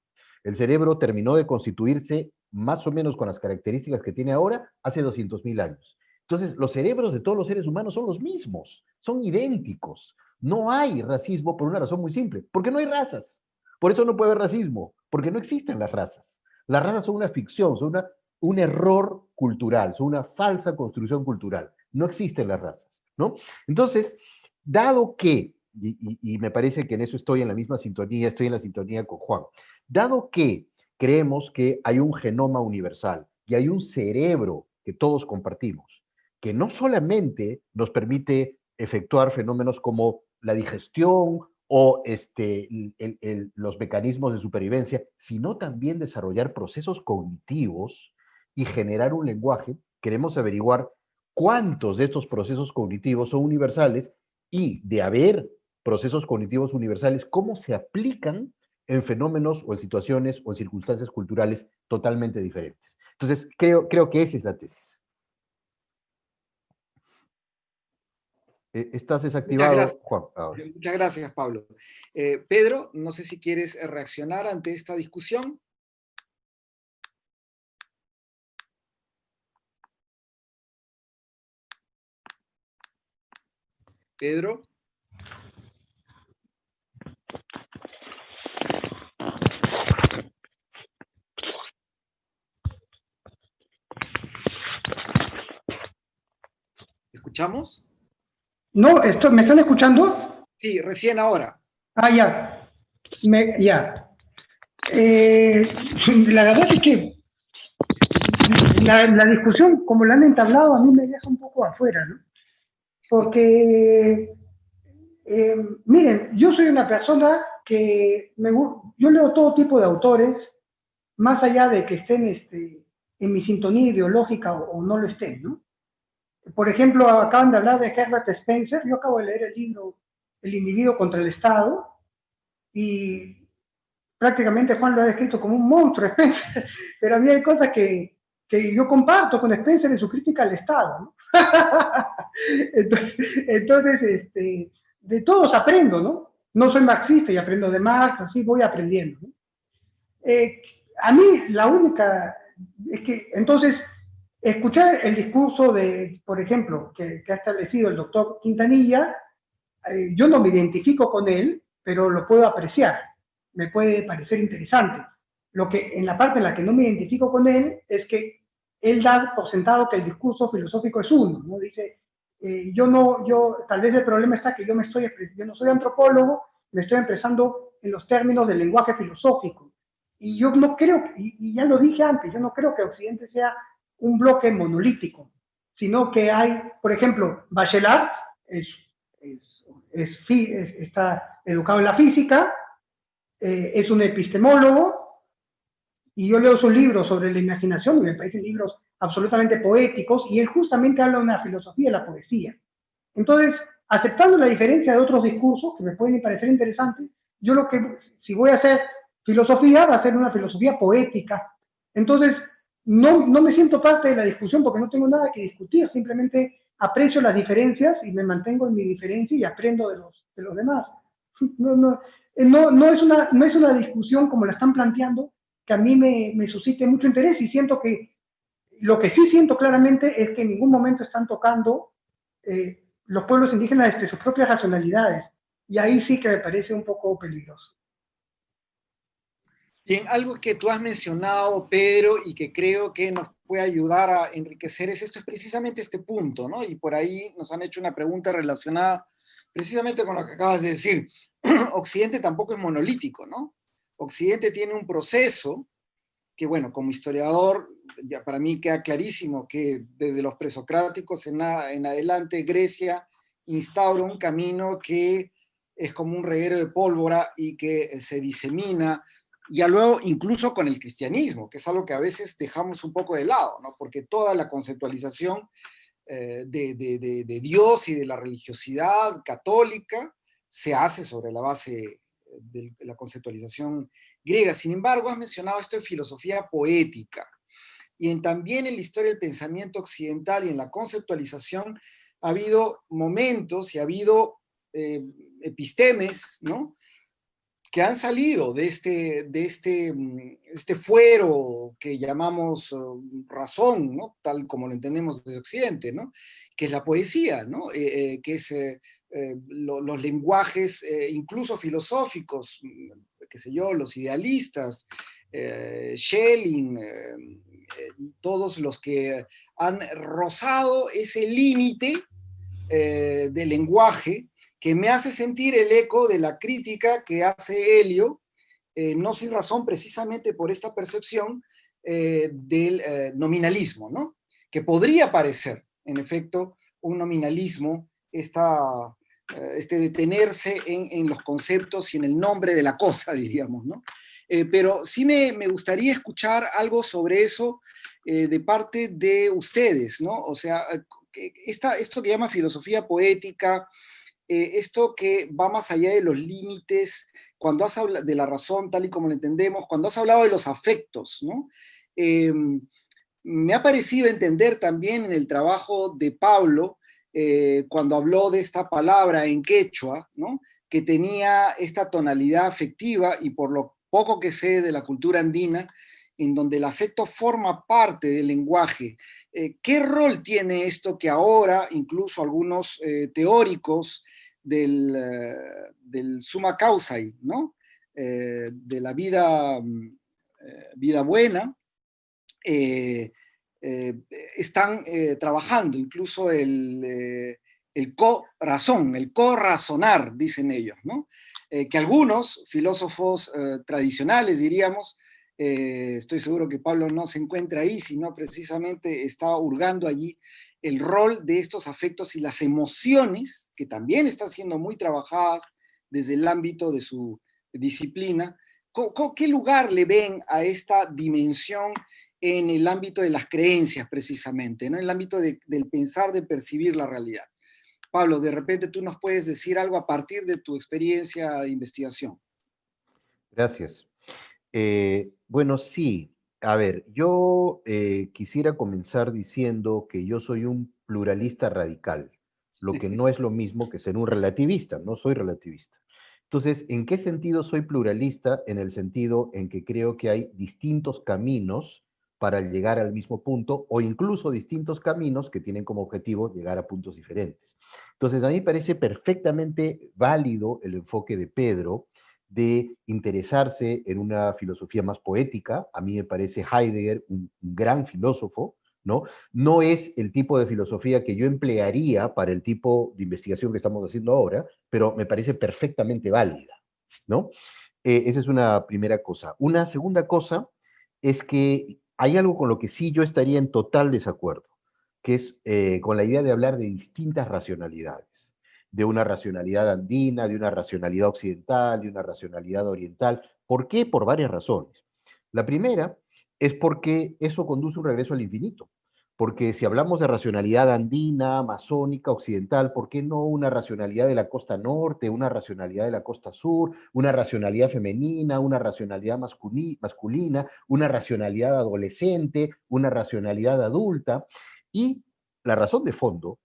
El cerebro terminó de constituirse más o menos con las características que tiene ahora hace 200.000 años. Entonces, los cerebros de todos los seres humanos son los mismos, son idénticos. No hay racismo por una razón muy simple, porque no hay razas. Por eso no puede haber racismo, porque no existen las razas. Las razas son una ficción, son un error cultural, son una falsa construcción cultural. No existen las razas, ¿no? Entonces, dado que, y me parece que en eso estoy en la misma sintonía, estoy en la sintonía con Juan, dado que creemos que hay un genoma universal y hay un cerebro que todos compartimos, que no solamente nos permite efectuar fenómenos como la digestión o los mecanismos de supervivencia, sino también desarrollar procesos cognitivos y generar un lenguaje, queremos averiguar cuántos de estos procesos cognitivos son universales y de haber procesos cognitivos universales, cómo se aplican en fenómenos o en situaciones o en circunstancias culturales totalmente diferentes. Entonces, creo que esa es la tesis. ¿Estás desactivado, Juan? Muchas gracias, Pablo. Pedro, no sé si quieres reaccionar ante esta discusión. Pedro. ¿Escuchamos? No, ¿me están escuchando? Sí, recién ahora. Ah, ya. Ya. La verdad es que la discusión, como la han entablado, a mí me deja un poco afuera, ¿no? Porque, miren, yo soy una persona que yo leo todo tipo de autores, más allá de que estén en mi sintonía ideológica o no lo estén, ¿no? Por ejemplo, acaban de hablar de Herbert Spencer. Yo acabo de leer el libro El individuo contra el Estado y prácticamente Juan lo ha descrito como un monstruo, Spencer, pero a mí hay cosas que yo comparto con Spencer en su crítica al Estado, ¿no? entonces, de todos aprendo, ¿no? No soy marxista y aprendo de Marx, así voy aprendiendo, ¿no? A mí la única es que, entonces, escuchar el discurso de, por ejemplo, que ha establecido el doctor Quintanilla, yo no me identifico con él, pero lo puedo apreciar, me puede parecer interesante. Lo que, en la parte en la que no me identifico con él, es que él da por sentado que el discurso filosófico es uno, ¿no? Dice, tal vez el problema está que yo no soy antropólogo, me estoy expresando en los términos del lenguaje filosófico. Y yo no creo, y ya lo dije antes, yo no creo que Occidente sea un bloque monolítico, sino que hay, por ejemplo, Bachelard está educado en la física, es un epistemólogo, y yo leo sus libros sobre la imaginación y me parecen libros absolutamente poéticos, y él justamente habla de una filosofía de la poesía. Entonces, aceptando la diferencia de otros discursos que me pueden parecer interesantes, yo si voy a hacer filosofía, va a ser una filosofía poética. Entonces, no me siento parte de la discusión porque no tengo nada que discutir, simplemente aprecio las diferencias y me mantengo en mi diferencia y aprendo de los demás. No es una discusión como la están planteando que a mí me suscite mucho interés, y siento que lo que sí siento claramente es que en ningún momento están tocando los pueblos indígenas desde sus propias racionalidades, y ahí sí que me parece un poco peligroso. Bien, algo que tú has mencionado, Pedro, y que creo que nos puede ayudar a enriquecer es precisamente este punto, ¿no? Y por ahí nos han hecho una pregunta relacionada precisamente con lo que acabas de decir. Occidente tampoco es monolítico, ¿no? Occidente tiene un proceso que, bueno, como historiador, ya para mí queda clarísimo que desde los presocráticos en adelante, Grecia instaura un camino que es como un reguero de pólvora y que se disemina, ya luego incluso con el cristianismo, que es algo que a veces dejamos un poco de lado, ¿no? Porque toda la conceptualización de Dios y de la religiosidad católica se hace sobre la base de la conceptualización griega. Sin embargo, has mencionado esto de filosofía poética. Y también en la historia del pensamiento occidental y en la conceptualización ha habido momentos y ha habido epistemes, ¿no?, que han salido de este fuero que llamamos razón, ¿no?, tal como lo entendemos desde Occidente, ¿no?, que es la poesía, ¿no?, que es los lenguajes incluso filosóficos, qué sé yo, los idealistas, Schelling, todos los que han rozado ese límite del lenguaje, que me hace sentir el eco de la crítica que hace Helio, no sin razón, precisamente por esta percepción del nominalismo, ¿no?, que podría parecer, en efecto, un nominalismo, este detenerse en los conceptos y en el nombre de la cosa, diríamos, ¿no? Pero sí me gustaría escuchar algo sobre eso de parte de ustedes, ¿no? O sea, esto que llama filosofía poética, esto que va más allá de los límites, cuando has hablado de la razón tal y como lo entendemos, cuando has hablado de los afectos, ¿no? Me ha parecido entender también en el trabajo de Pablo, cuando habló de esta palabra en quechua, ¿no?, que tenía esta tonalidad afectiva, y por lo poco que sé de la cultura andina, en donde el afecto forma parte del lenguaje. ¿Qué rol tiene esto que ahora incluso algunos teóricos del summa causae, ¿no?, de la vida buena, están trabajando, incluso el corazón, el corrazonar, dicen ellos, ¿no? Que algunos filósofos tradicionales, diríamos, estoy seguro que Pablo no se encuentra ahí, sino precisamente está hurgando allí el rol de estos afectos y las emociones, que también están siendo muy trabajadas desde el ámbito de su disciplina. ¿Qué lugar le ven a esta dimensión en el ámbito de las creencias, precisamente, ¿no?, en el ámbito del pensar, de percibir la realidad? Pablo, de repente tú nos puedes decir algo a partir de tu experiencia de investigación. Gracias. Bueno, sí. A ver, yo quisiera comenzar diciendo que yo soy un pluralista radical, lo que no es lo mismo que ser un relativista, no soy relativista. Entonces, ¿en qué sentido soy pluralista? En el sentido en que creo que hay distintos caminos para llegar al mismo punto, o incluso distintos caminos que tienen como objetivo llegar a puntos diferentes. Entonces, a mí me parece perfectamente válido el enfoque de Pedro de interesarse en una filosofía más poética. A mí me parece Heidegger un gran filósofo, ¿no? No es el tipo de filosofía que yo emplearía para el tipo de investigación que estamos haciendo ahora, pero me parece perfectamente válida, ¿no? Esa es una primera cosa. Una segunda cosa es que hay algo con lo que sí yo estaría en total desacuerdo, que es con la idea de hablar de distintas racionalidades, de una racionalidad andina, de una racionalidad occidental, de una racionalidad oriental. ¿Por qué? Por varias razones. La primera es porque eso conduce un regreso al infinito. Porque si hablamos de racionalidad andina, masónica, occidental, ¿por qué no una racionalidad de la costa norte, una racionalidad de la costa sur, una racionalidad femenina, una racionalidad masculina, una racionalidad adolescente, una racionalidad adulta? Y la razón de fondo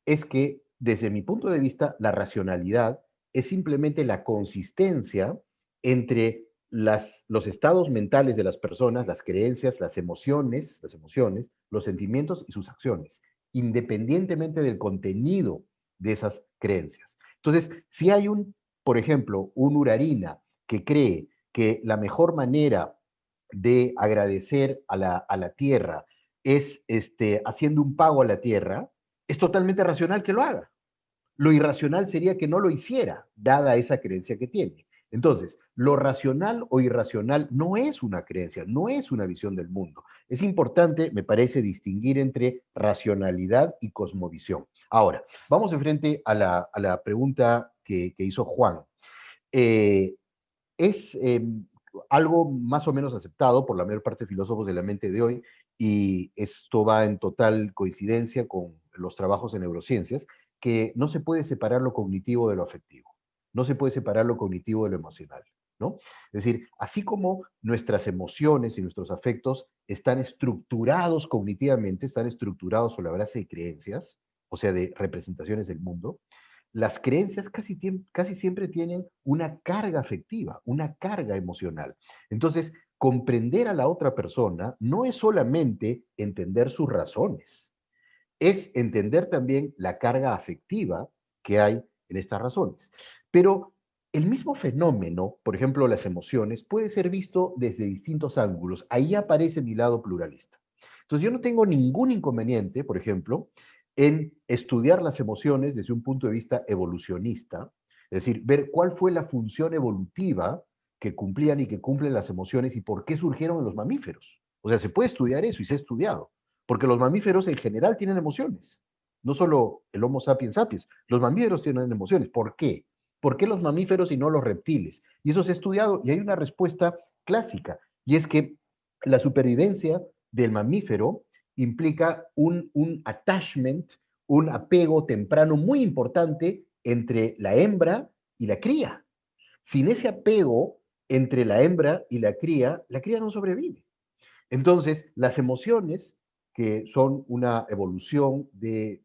es que, desde mi punto de vista, la racionalidad es simplemente la consistencia entre los estados mentales de las personas, las creencias, las emociones, los sentimientos y sus acciones, independientemente del contenido de esas creencias. Entonces, si hay por ejemplo, un Urarina que cree que la mejor manera de agradecer a la tierra es haciendo un pago a la tierra, es totalmente racional que lo haga, Lo irracional sería que no lo hiciera, dada esa creencia que tiene. Entonces, lo racional o irracional no es una creencia, no es una visión del mundo. Es importante, me parece, distinguir entre racionalidad y cosmovisión. Ahora, vamos de frente a la pregunta que hizo Juan. Es algo más o menos aceptado por la mayor parte de filósofos de la mente de hoy, y esto va en total coincidencia con los trabajos en neurociencias, que no se puede separar lo cognitivo de lo afectivo, no se puede separar lo cognitivo de lo emocional, ¿no? Es decir, así como nuestras emociones y nuestros afectos están estructurados cognitivamente, están estructurados sobre la base de creencias, o sea, de representaciones del mundo, las creencias casi siempre tienen una carga afectiva, una carga emocional. Entonces, comprender a la otra persona no es solamente entender sus razones, es entender también la carga afectiva que hay en estas razones. Pero el mismo fenómeno, por ejemplo, las emociones, puede ser visto desde distintos ángulos. Ahí aparece mi lado pluralista. Entonces, yo no tengo ningún inconveniente, por ejemplo, en estudiar las emociones desde un punto de vista evolucionista, es decir, ver cuál fue la función evolutiva que cumplían y que cumplen las emociones y por qué surgieron en los mamíferos. O sea, se puede estudiar eso y se ha estudiado, porque los mamíferos en general tienen emociones, no solo el Homo sapiens sapiens, los mamíferos tienen emociones. ¿Por qué? ¿Por qué los mamíferos y no los reptiles? Y eso se ha estudiado y hay una respuesta clásica, y es que la supervivencia del mamífero implica un attachment, un apego temprano muy importante entre la hembra y la cría. Sin ese apego entre la hembra y la cría no sobrevive. Entonces, las emociones, que son una evolución del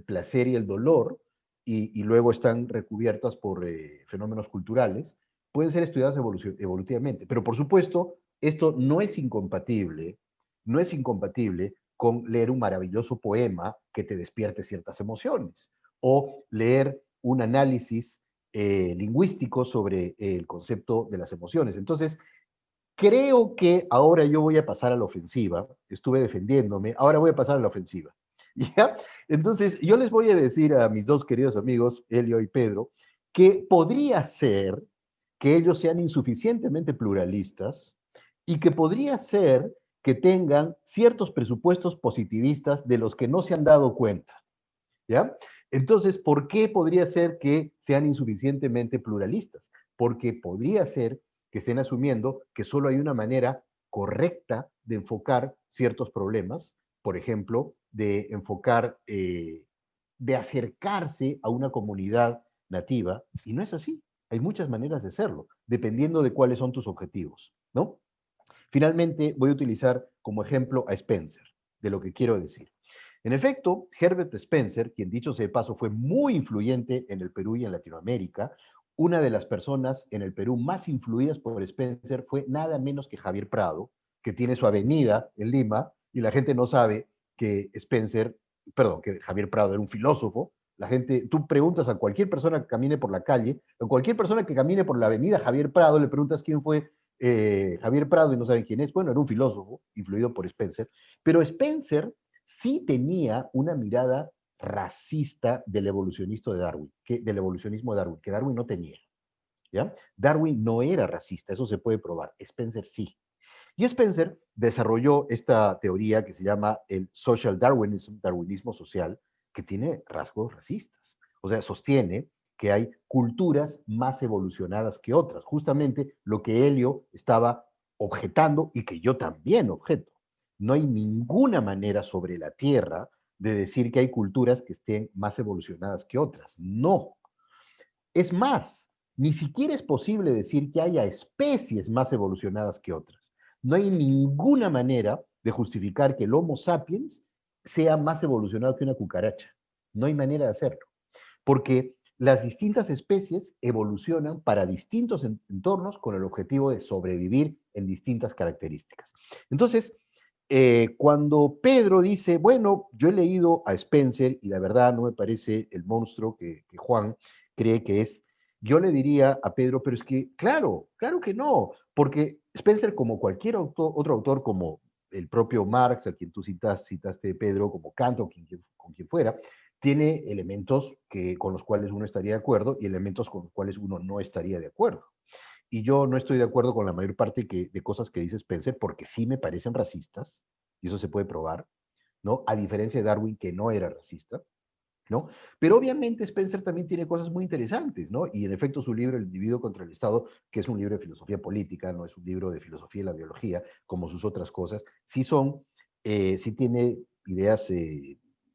placer y el dolor, y luego están recubiertas por fenómenos culturales, pueden ser estudiadas evolutivamente. Pero, por supuesto, esto no es incompatible con leer un maravilloso poema que te despierte ciertas emociones, o leer un análisis lingüístico sobre el concepto de las emociones. Entonces, creo que ahora yo voy a pasar a la ofensiva. Estuve defendiéndome, ahora voy a pasar a la ofensiva. ¿Ya? Entonces, yo les voy a decir a mis dos queridos amigos, Helio y Pedro, que podría ser que ellos sean insuficientemente pluralistas y que podría ser que tengan ciertos presupuestos positivistas de los que no se han dado cuenta. ¿Ya? Entonces, ¿por qué podría ser que sean insuficientemente pluralistas? Porque podría ser que estén asumiendo que solo hay una manera correcta de enfocar ciertos problemas, por ejemplo, de enfocar, de acercarse a una comunidad nativa, y no es así. Hay muchas maneras de hacerlo, dependiendo de cuáles son tus objetivos, ¿no? Finalmente, voy a utilizar como ejemplo a Spencer, de lo que quiero decir. En efecto, Herbert Spencer, quien dicho sea de paso fue muy influyente en el Perú y en Latinoamérica, una de las personas en el Perú más influidas por Spencer fue nada menos que Javier Prado, que tiene su avenida en Lima, y la gente no sabe que que Javier Prado era un filósofo. La gente, tú preguntas a cualquier persona que camine por la calle, a cualquier persona que camine por la avenida Javier Prado, le preguntas quién fue Javier Prado y no saben quién es. Bueno, era un filósofo influido por Spencer, pero Spencer sí tenía una mirada racista del evolucionismo de Darwin, que Darwin no tenía. ¿Ya? Darwin no era racista, eso se puede probar. Spencer sí. Y Spencer desarrolló esta teoría que se llama el social darwinism, darwinismo social, que tiene rasgos racistas. O sea, sostiene que hay culturas más evolucionadas que otras, justamente lo que Helio estaba objetando y que yo también objeto. No hay ninguna manera sobre la Tierra de decir que hay culturas que estén más evolucionadas que otras. No. Es más, ni siquiera es posible decir que haya especies más evolucionadas que otras. No hay ninguna manera de justificar que el Homo sapiens sea más evolucionado que una cucaracha. No hay manera de hacerlo. Porque las distintas especies evolucionan para distintos entornos con el objetivo de sobrevivir en distintas características. Entonces, cuando Pedro dice, bueno, yo he leído a Spencer y la verdad no me parece el monstruo que Juan cree que es, yo le diría a Pedro, pero es que, claro que no, porque Spencer, como cualquier otro autor, como el propio Marx, a quien tú citaste, Pedro, como Kant o con quien fuera, tiene elementos con los cuales uno estaría de acuerdo y elementos con los cuales uno no estaría de acuerdo. Y yo no estoy de acuerdo con la mayor parte de cosas que dice Spencer, porque sí me parecen racistas, y eso se puede probar, ¿no? A diferencia de Darwin, que no era racista, ¿no? Pero obviamente Spencer también tiene cosas muy interesantes, ¿no? Y en efecto su libro El individuo contra el Estado, que es un libro de filosofía política, no es un libro de filosofía de la biología, como sus otras cosas, sí tiene ideas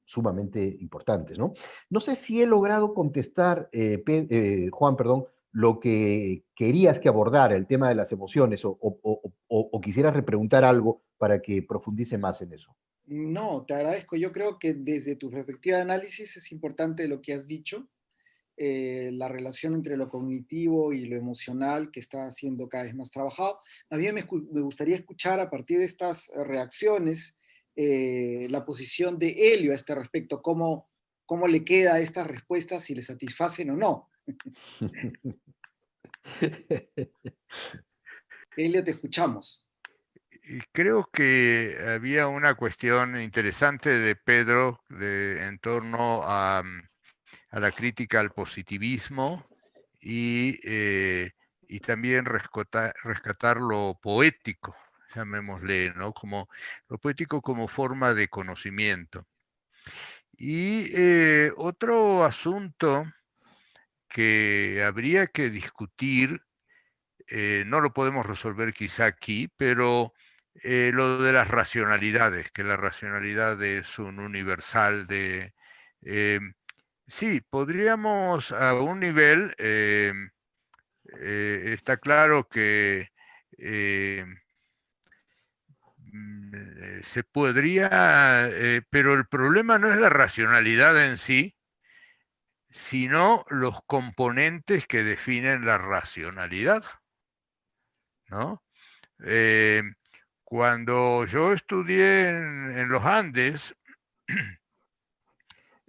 sumamente importantes, ¿no? No sé si he logrado contestar, Juan, perdón, lo que querías que abordara, el tema de las emociones, o quisieras repreguntar algo para que profundice más en eso. No, te agradezco. Yo creo que desde tu perspectiva de análisis es importante lo que has dicho, la relación entre lo cognitivo y lo emocional que está siendo cada vez más trabajado. A mí me gustaría escuchar a partir de estas reacciones la posición de Helio a este respecto, cómo le queda a estas respuestas, si le satisfacen o no. Helio, te escuchamos. Y creo que había una cuestión interesante de Pedro en torno a la crítica al positivismo y también rescatar lo poético, llamémosle, ¿no? Como lo poético como forma de conocimiento. Y otro asunto que habría que discutir, no lo podemos resolver quizá aquí, pero lo de las racionalidades, que la racionalidad es un universal de... sí, podríamos a un nivel, está claro que se podría, pero el problema no es la racionalidad en sí, sino los componentes que definen la racionalidad, ¿no? Cuando yo estudié en los Andes,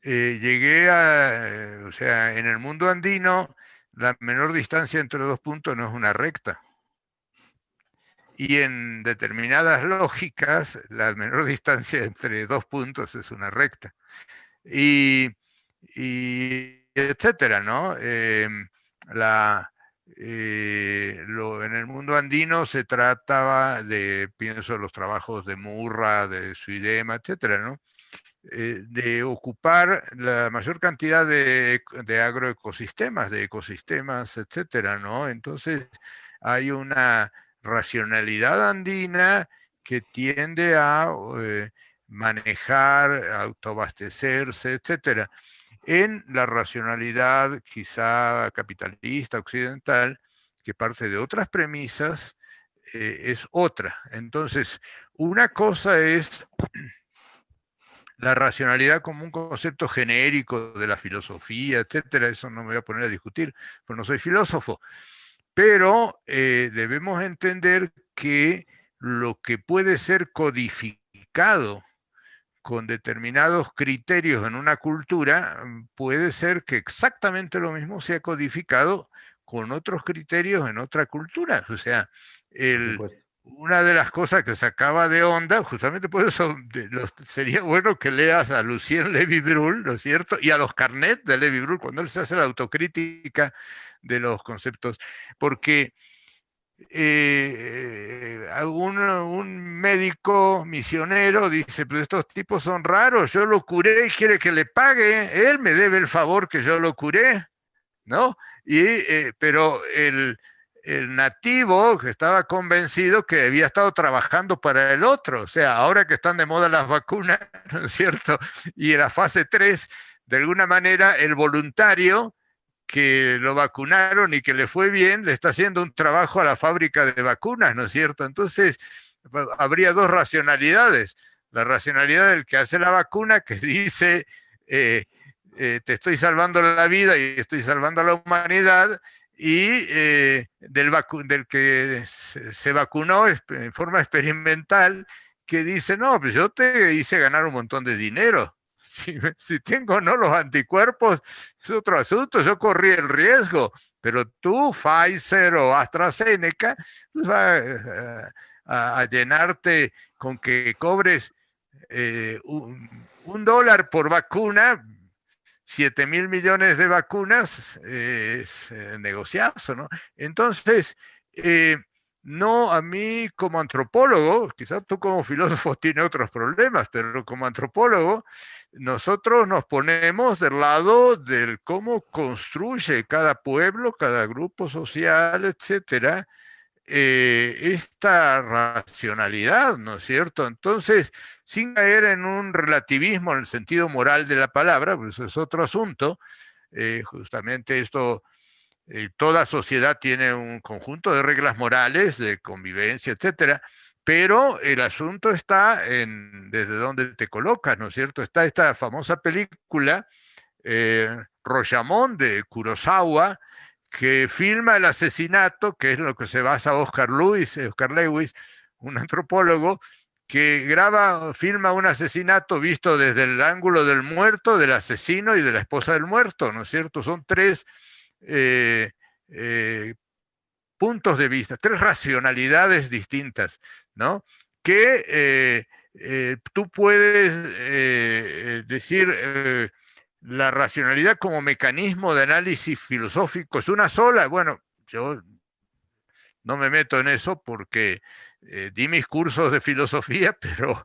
llegué o sea, en el mundo andino, la menor distancia entre dos puntos no es una recta. Y en determinadas lógicas, la menor distancia entre dos puntos es una recta. Y etcétera, ¿no? En el mundo andino se trataba de, pienso, los trabajos de Murra, de Suidema, etcétera, ¿no? De ocupar la mayor cantidad de agroecosistemas, de ecosistemas, etcétera, ¿no? Entonces hay una racionalidad andina que tiende a manejar, autoabastecerse, etcétera. En la racionalidad quizá capitalista, occidental, que parte de otras premisas, es otra. Entonces, una cosa es la racionalidad como un concepto genérico de la filosofía, etcétera, eso no me voy a poner a discutir, pues no soy filósofo, pero debemos entender que lo que puede ser codificado con determinados criterios en una cultura, puede ser que exactamente lo mismo sea codificado con otros criterios en otra cultura. O sea, una de las cosas que sacaba de onda, justamente por eso sería bueno que leas a Lucien Levy-Bruhl, ¿no es cierto? Y a los carnets de Levy-Bruhl, cuando él se hace la autocrítica de los conceptos, porque un médico misionero dice, pero estos tipos son raros, yo lo curé y quiere que le pague, él me debe el favor que yo lo curé, ¿no? Pero el nativo que estaba convencido que había estado trabajando para el otro, o sea, ahora que están de moda las vacunas, ¿no es cierto? Y en la fase 3, de alguna manera, el voluntario que lo vacunaron y que le fue bien, le está haciendo un trabajo a la fábrica de vacunas, ¿no es cierto? Entonces, habría dos racionalidades. La racionalidad del que hace la vacuna, que dice, te estoy salvando la vida y estoy salvando a la humanidad, y del que se vacunó en forma experimental, que dice, no, pues yo te hice ganar un montón de dinero. Si tengo o no los anticuerpos, es otro asunto, yo corrí el riesgo, pero tú, Pfizer o AstraZeneca, pues va a llenarte con que cobres $1 por vacuna, 7.000 millones de vacunas es negociazo, ¿no? Entonces, no, a mí como antropólogo, quizás tú como filósofo tienes otros problemas, pero como antropólogo, nosotros nos ponemos del lado del cómo construye cada pueblo, cada grupo social, etcétera, esta racionalidad, ¿no es cierto? Entonces, sin caer en un relativismo en el sentido moral de la palabra, pues eso es otro asunto, justamente esto, toda sociedad tiene un conjunto de reglas morales, de convivencia, etcétera, pero el asunto está en desde dónde te colocas, ¿no es cierto? Está esta famosa película, Rashomon de Kurosawa, que filma el asesinato, que es lo que se basa Oscar Lewis, un antropólogo, que filma un asesinato visto desde el ángulo del muerto, del asesino y de la esposa del muerto, ¿no es cierto? Son tres puntos de vista, tres racionalidades distintas, ¿no? Que tú puedes decir la racionalidad como mecanismo de análisis filosófico es una sola. Bueno, yo no me meto en eso porque di mis cursos de filosofía, pero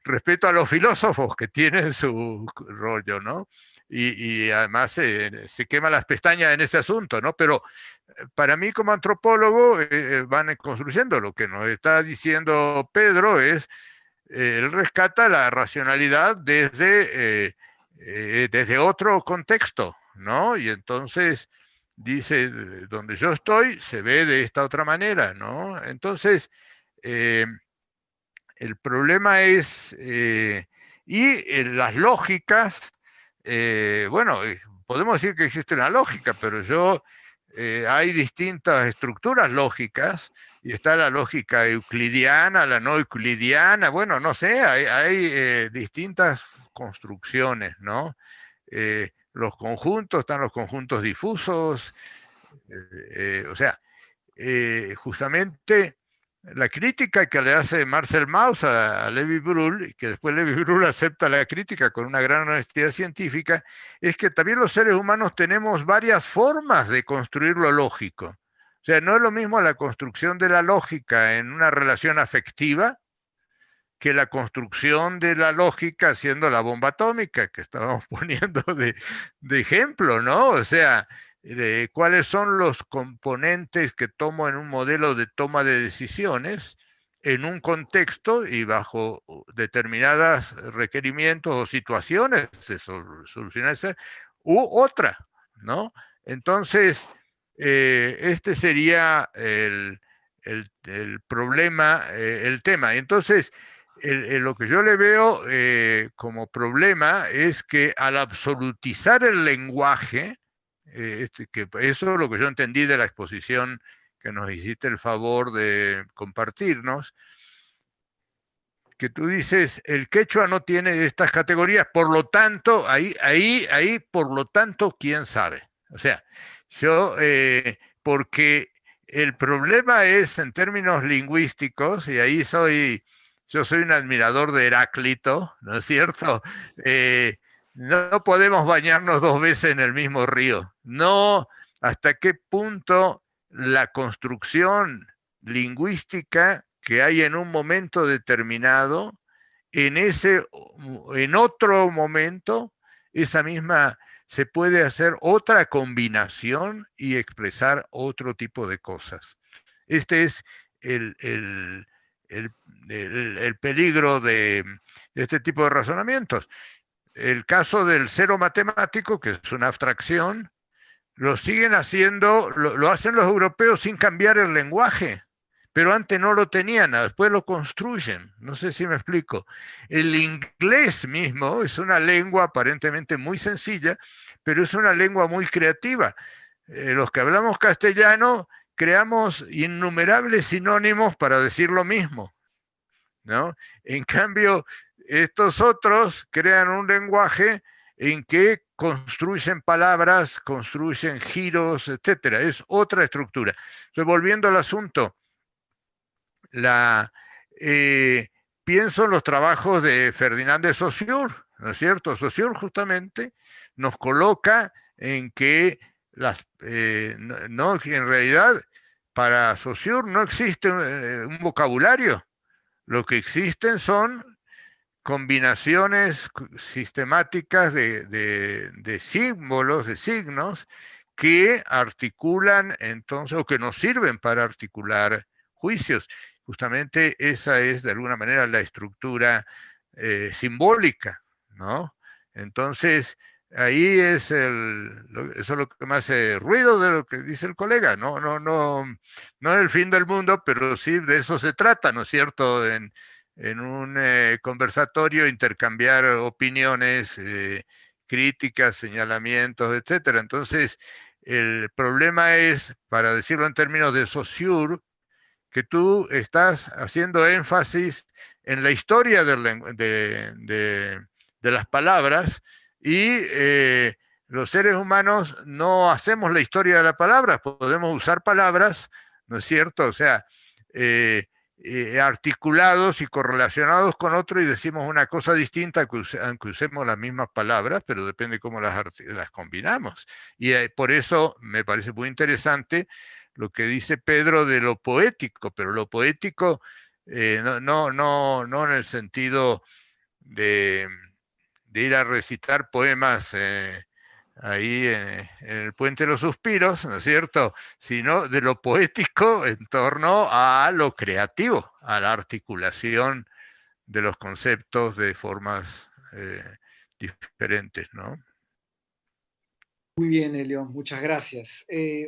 respeto a los filósofos que tienen su rollo, ¿no? Y además se quema las pestañas en ese asunto, ¿no? Pero para mí como antropólogo van construyendo. Lo que nos está diciendo Pedro es, él rescata la racionalidad desde otro contexto, ¿no? Y entonces dice, donde yo estoy se ve de esta otra manera, ¿no? Entonces, el problema es, las lógicas, bueno, podemos decir que existe una lógica, pero hay distintas estructuras lógicas, y está la lógica euclidiana, la no euclidiana, bueno, no sé, hay distintas construcciones, ¿no? Los conjuntos, están los conjuntos difusos, o sea, justamente la crítica que le hace Marcel Mauss a Lévi-Brühl, y que después Lévi-Brühl acepta la crítica con una gran honestidad científica, es que también los seres humanos tenemos varias formas de construir lo lógico. O sea, no es lo mismo la construcción de la lógica en una relación afectiva que la construcción de la lógica haciendo la bomba atómica, que estábamos poniendo de ejemplo, ¿no? O sea, cuáles son los componentes que tomo en un modelo de toma de decisiones en un contexto y bajo determinados requerimientos o situaciones de solucionarse, u otra, ¿no? Entonces, este sería el problema, el tema. Entonces, lo que yo le veo como problema es que al absolutizar el lenguaje, que eso es lo que yo entendí de la exposición que nos hiciste el favor de compartirnos, que tú dices, el quechua no tiene estas categorías, por lo tanto, por lo tanto, ¿quién sabe? O sea, porque el problema es en términos lingüísticos, y ahí yo soy un admirador de Heráclito, ¿no es cierto? No podemos bañarnos dos veces en el mismo río. No, hasta qué punto la construcción lingüística que hay en un momento determinado, en otro momento, esa misma se puede hacer otra combinación y expresar otro tipo de cosas. Este es el peligro de este tipo de razonamientos. El caso del cero matemático, que es una abstracción, lo siguen haciendo, lo hacen los europeos sin cambiar el lenguaje, pero antes no lo tenían, después lo construyen. No sé si me explico. El inglés mismo es una lengua aparentemente muy sencilla, pero es una lengua muy creativa. Los que hablamos castellano creamos innumerables sinónimos para decir lo mismo, ¿no? En cambio, estos otros crean un lenguaje en que construyen palabras, construyen giros, etcétera. Es otra estructura. Entonces, volviendo al asunto, pienso en los trabajos de Ferdinand de Saussure, ¿no es cierto? Saussure justamente nos coloca en que en realidad para Saussure no existe un vocabulario. Lo que existen son combinaciones sistemáticas de símbolos, de signos, que articulan entonces, o que nos sirven para articular juicios. Justamente esa es de alguna manera la estructura simbólica, ¿no? Entonces, ahí eso es lo que me hace ruido de lo que dice el colega. No es el fin del mundo, pero sí de eso se trata, ¿no es cierto? En un conversatorio intercambiar opiniones, críticas, señalamientos, etcétera. Entonces, el problema es, para decirlo en términos de Saussure, que tú estás haciendo énfasis en la historia de las palabras y los seres humanos no hacemos la historia de las palabras, podemos usar palabras, ¿no es cierto? O sea, articulados y correlacionados con otro y decimos una cosa distinta aunque usemos las mismas palabras, pero depende cómo las combinamos. Y por eso me parece muy interesante lo que dice Pedro de lo poético, pero lo poético no en el sentido de ir a recitar poemas ahí en el Puente de los Suspiros, ¿no es cierto? Sino de lo poético en torno a lo creativo, a la articulación de los conceptos de formas diferentes, ¿no? Muy bien, Elio, muchas gracias.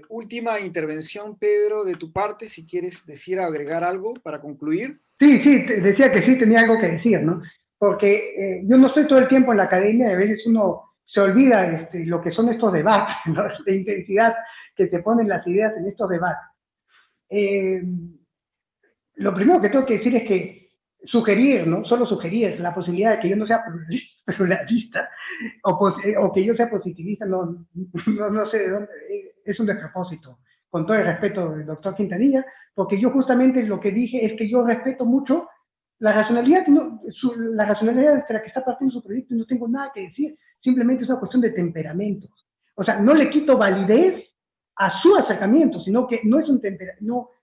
Última intervención, Pedro, de tu parte, si quieres decir o agregar algo para concluir. Sí, decía que sí tenía algo que decir, ¿no? Porque yo no estoy todo el tiempo en la academia, y a veces uno se olvida lo que son estos debates, ¿no? La intensidad que se ponen las ideas en estos debates. Lo primero que tengo que decir es que sugerir, ¿no? Solo sugerir la posibilidad de que yo no sea pluralista o que yo sea positivista, no sé de dónde, es un despropósito, con todo el respeto del doctor Quintanilla, porque yo justamente lo que dije es que yo respeto mucho la racionalidad, la racionalidad de la que está partiendo su proyecto y no tengo nada que decir, simplemente es una cuestión de temperamentos. O sea, no le quito validez a su acercamiento, sino que no es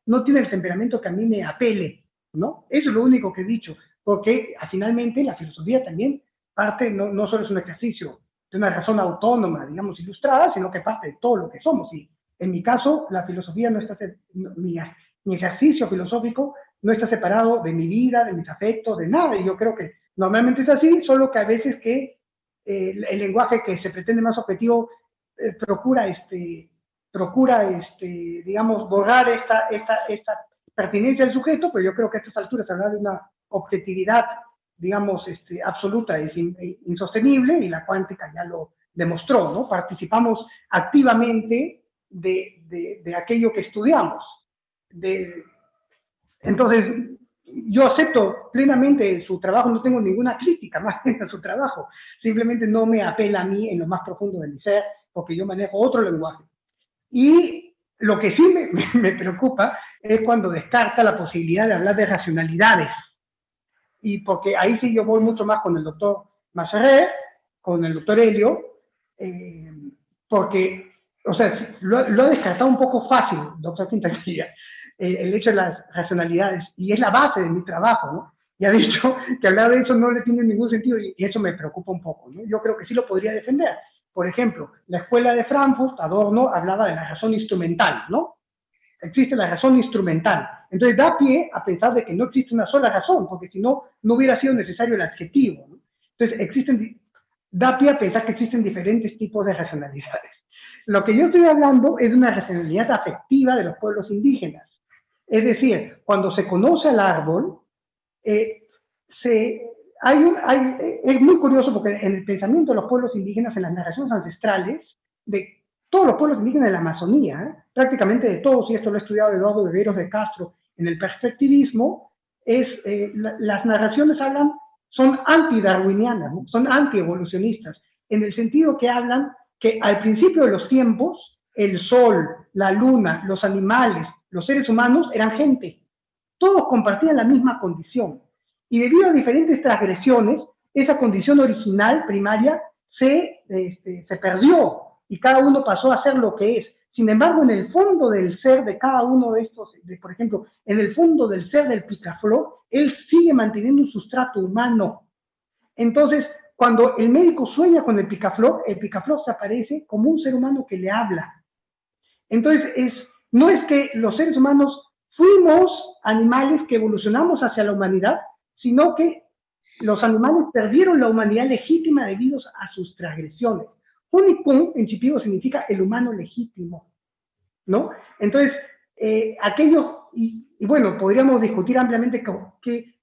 no tiene el temperamento que a mí me apele, ¿no? Eso es lo único que he dicho, porque finalmente la filosofía también parte, no solo es un ejercicio de una razón autónoma, digamos, ilustrada, sino que parte de todo lo que somos. Y en mi caso, la filosofía no está, mi ejercicio filosófico no está separado de mi vida, de mis afectos, de nada. Y yo creo que normalmente es así, solo que a veces que el lenguaje que se pretende más objetivo procura digamos, borrar esta pertinencia del sujeto, pero yo creo que a estas alturas hablar de una objetividad, digamos, absoluta es insostenible, y la cuántica ya lo demostró, ¿no? Participamos activamente de aquello que estudiamos. Entonces, yo acepto plenamente su trabajo, no tengo ninguna crítica más bien a su trabajo, simplemente no me apela a mí en lo más profundo de mi ser, porque yo manejo otro lenguaje. Y lo que sí me preocupa es cuando descarta la posibilidad de hablar de racionalidades. Y porque ahí sí yo voy mucho más con el doctor Masserrer, con el doctor Elio, porque, o sea, lo ha descartado un poco fácil, doctor Quintanilla, el hecho de las racionalidades, y es la base de mi trabajo, ¿no? Y ha dicho que hablar de eso no le tiene ningún sentido, y eso me preocupa un poco, ¿no? Yo creo que sí lo podría defender. Por ejemplo, la escuela de Frankfurt, Adorno, hablaba de la razón instrumental, ¿no? Existe la razón instrumental. Entonces da pie a pensar de que no existe una sola razón, porque si no, no hubiera sido necesario el adjetivo, ¿no? Entonces da pie a pensar que existen diferentes tipos de racionalidades. Lo que yo estoy hablando es de una racionalidad afectiva de los pueblos indígenas. Es decir, cuando se conoce al árbol, es muy curioso porque en el pensamiento de los pueblos indígenas, en las narraciones ancestrales, de todos los pueblos indígenas de la Amazonía, prácticamente de todos, y esto lo ha estudiado Eduardo Riveros de Castro en el perspectivismo, las narraciones son anti-darwinianas, ¿no? Son anti-evolucionistas, en el sentido que hablan que al principio de los tiempos, el sol, la luna, los animales, los seres humanos eran gente. Todos compartían la misma condición. Y debido a diferentes transgresiones, esa condición original, primaria, se perdió y cada uno pasó a ser lo que es. Sin embargo, en el fondo del ser de cada uno de estos, por ejemplo, en el fondo del ser del picaflor, él sigue manteniendo un sustrato humano. Entonces, cuando el médico sueña con el picaflor se aparece como un ser humano que le habla. Entonces, no es que los seres humanos fuimos animales que evolucionamos hacia la humanidad, sino que los animales perdieron la humanidad legítima debido a sus transgresiones. Hunicún en Shipibo significa el humano legítimo, ¿no? Entonces, y bueno, podríamos discutir ampliamente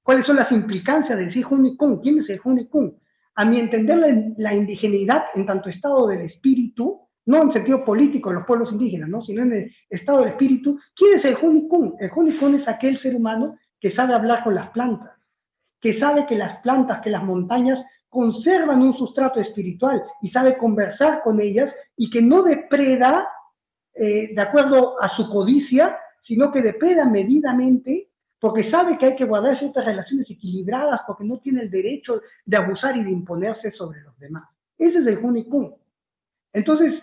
cuáles son las implicancias de decir Hunicún, quién es el Hunicún. A mi entender, la indigeneidad en tanto estado del espíritu, no en sentido político de los pueblos indígenas, ¿no? Sino en el estado del espíritu, ¿quién es el Hunicún? El Hunicún es aquel ser humano que sabe hablar con las plantas, que sabe que las plantas, que las montañas conservan un sustrato espiritual y sabe conversar con ellas y que no depreda de acuerdo a su codicia, sino que depreda medidamente porque sabe que hay que guardar ciertas relaciones equilibradas porque no tiene el derecho de abusar y de imponerse sobre los demás. Ese es el Hunicún. Entonces,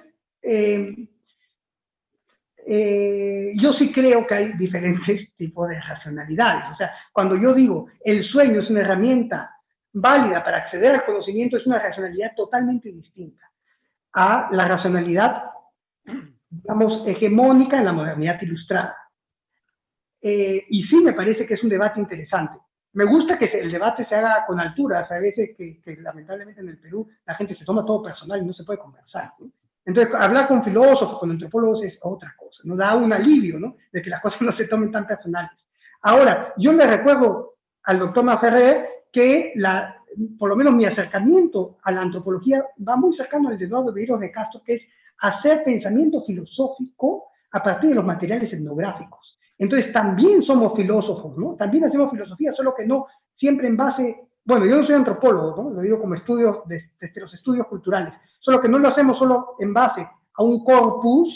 yo sí creo que hay diferentes tipos de racionalidades. O sea, cuando yo digo el sueño es una herramienta válida para acceder al conocimiento, es una racionalidad totalmente distinta a la racionalidad, digamos, hegemónica en la modernidad ilustrada. Y sí me parece que es un debate interesante. Me gusta que el debate se haga con alturas. A veces que lamentablemente en el Perú la gente se toma todo personal y no se puede conversar, ¿no? Entonces, hablar con filósofos, con antropólogos es otra cosa, ¿no? Da un alivio, ¿no? De que las cosas no se tomen tan personales. Ahora, yo le recuerdo al doctor Maferrer que por lo menos mi acercamiento a la antropología va muy cercano al de Eduardo Viveiros de Castro, que es hacer pensamiento filosófico a partir de los materiales etnográficos. Entonces, también somos filósofos, ¿no? También hacemos filosofía, solo que no siempre en base... Bueno, yo no soy antropólogo, ¿no? Lo digo como estudios desde los estudios culturales, solo que no lo hacemos solo en base a un corpus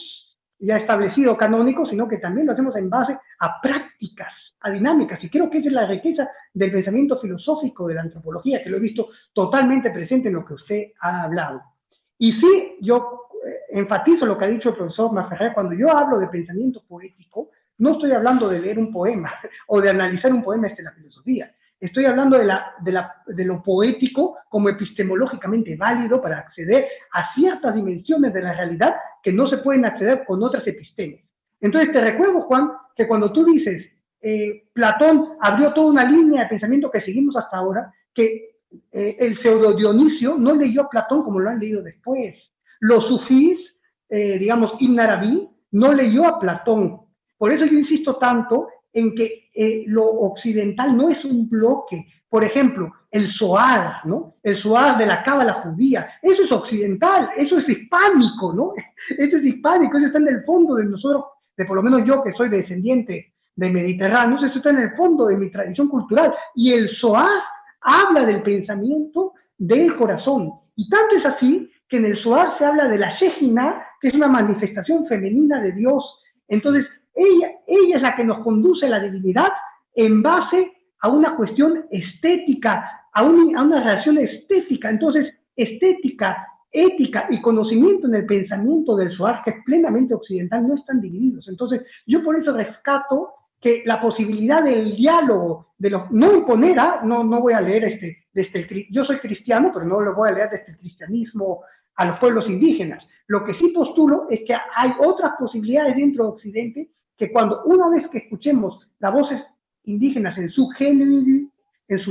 ya establecido canónico, sino que también lo hacemos en base a prácticas, a dinámicas, y creo que esa es la riqueza del pensamiento filosófico de la antropología, que lo he visto totalmente presente en lo que usted ha hablado. Y sí, yo enfatizo lo que ha dicho el profesor Maferrer, cuando yo hablo de pensamiento poético, no estoy hablando de leer un poema o de analizar un poema desde la filosofía. Estoy hablando de lo poético como epistemológicamente válido para acceder a ciertas dimensiones de la realidad que no se pueden acceder con otras epistemes. Entonces te recuerdo, Juan, que cuando tú dices Platón abrió toda una línea de pensamiento que seguimos hasta ahora, que el pseudo Dionisio no leyó a Platón como lo han leído después. Los sufís, digamos, Ibn Arabi, no leyó a Platón. Por eso yo insisto tanto en que lo occidental no es un bloque. Por ejemplo, el Zohar, ¿no? El Zohar de la Cábala judía, eso es occidental, eso es hispánico, ¿no? Eso es hispánico, eso está en el fondo de nosotros, de por lo menos yo que soy descendiente de mediterráneos, eso está en el fondo de mi tradición cultural. Y el Zohar habla del pensamiento del corazón. Y tanto es así que en el Zohar se habla de la Shejina, que es una manifestación femenina de Dios. Entonces, ella es la que nos conduce a la divinidad en base a una cuestión estética, a una relación estética. Entonces, estética, ética y conocimiento en el pensamiento del Zohar, que es plenamente occidental, no están divididos. Entonces, yo por eso rescato que la posibilidad del diálogo, no imponer, no voy a leer yo soy cristiano, pero no lo voy a leer desde el cristianismo a los pueblos indígenas. Lo que sí postulo es que hay otras posibilidades dentro de Occidente que cuando una vez que escuchemos las voces indígenas en su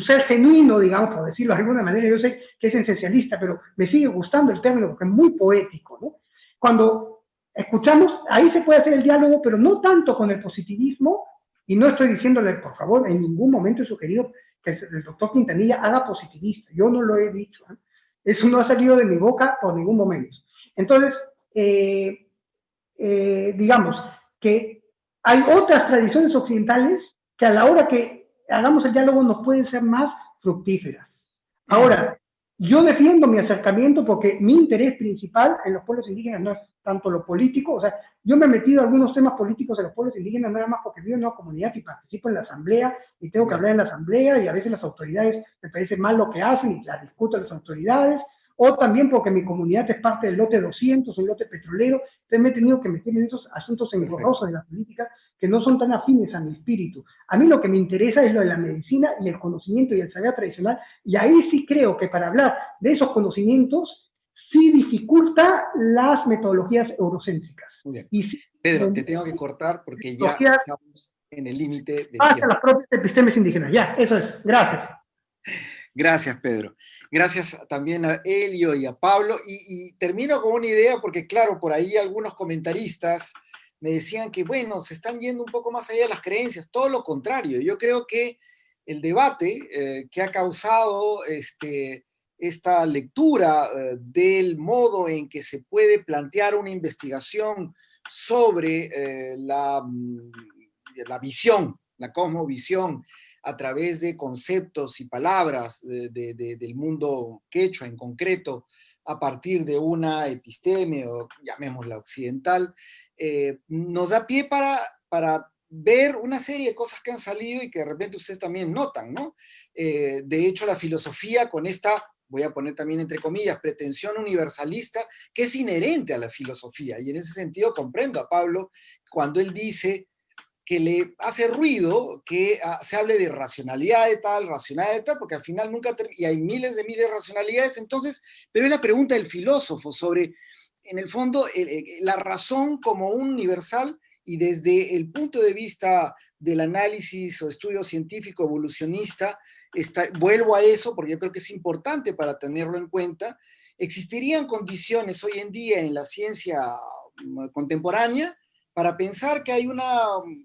ser genuino, digamos, por decirlo de alguna manera, yo sé que es esencialista, pero me sigue gustando el término porque es muy poético, ¿no? Cuando escuchamos, ahí se puede hacer el diálogo, pero no tanto con el positivismo, y no estoy diciéndole, por favor, en ningún momento he sugerido que el doctor Quintanilla haga positivista, yo no lo he dicho, ¿eh? Eso no ha salido de mi boca por ningún momento. Entonces, digamos que hay otras tradiciones occidentales que a la hora que hagamos el diálogo nos pueden ser más fructíferas. Ahora, yo defiendo mi acercamiento porque mi interés principal en los pueblos indígenas no es tanto lo político, o sea, yo me he metido en algunos temas políticos de los pueblos indígenas nada más porque vivo en una comunidad y participo en la asamblea y tengo que hablar en la asamblea y a veces las autoridades me parece mal lo que hacen y la discuto a las autoridades, o también porque mi comunidad es parte del lote 200, un lote petrolero, entonces me he tenido que meter en esos asuntos engorrosos de la política que no son tan afines a mi espíritu. A mí lo que me interesa es lo de la medicina y el conocimiento y el saber tradicional, y ahí sí creo que para hablar de esos conocimientos sí dificulta las metodologías eurocéntricas. Muy bien. Y sí, Pedro, te tengo que cortar porque ya estamos en el límite del hasta tiempo. las propias epistemes indígenas. Ya, eso es. Gracias. Gracias, Pedro. Gracias también a Elio y a Pablo. Y termino con una idea porque, claro, por ahí algunos comentaristas me decían que, bueno, se están yendo un poco más allá de las creencias. Todo lo contrario. Yo creo que el debate que ha causado esta lectura del modo en que se puede plantear una investigación sobre la visión, la cosmovisión, a través de conceptos y palabras del mundo quechua en concreto, a partir de una episteme, o llamémosla occidental, nos da pie para ver una serie de cosas que han salido y que de repente ustedes también notan, ¿no? De hecho, la filosofía con esta, voy a poner también entre comillas, pretensión universalista, que es inherente a la filosofía. Y en ese sentido comprendo a Pablo cuando él dice que le hace ruido que se hable de racionalidad de tal, porque al final nunca y hay miles de racionalidades, entonces, pero es la pregunta del filósofo sobre, en el fondo, la razón como un universal, y desde el punto de vista del análisis o estudio científico evolucionista, vuelvo a eso porque yo creo que es importante para tenerlo en cuenta. ¿Existirían condiciones hoy en día en la ciencia contemporánea para pensar que hay una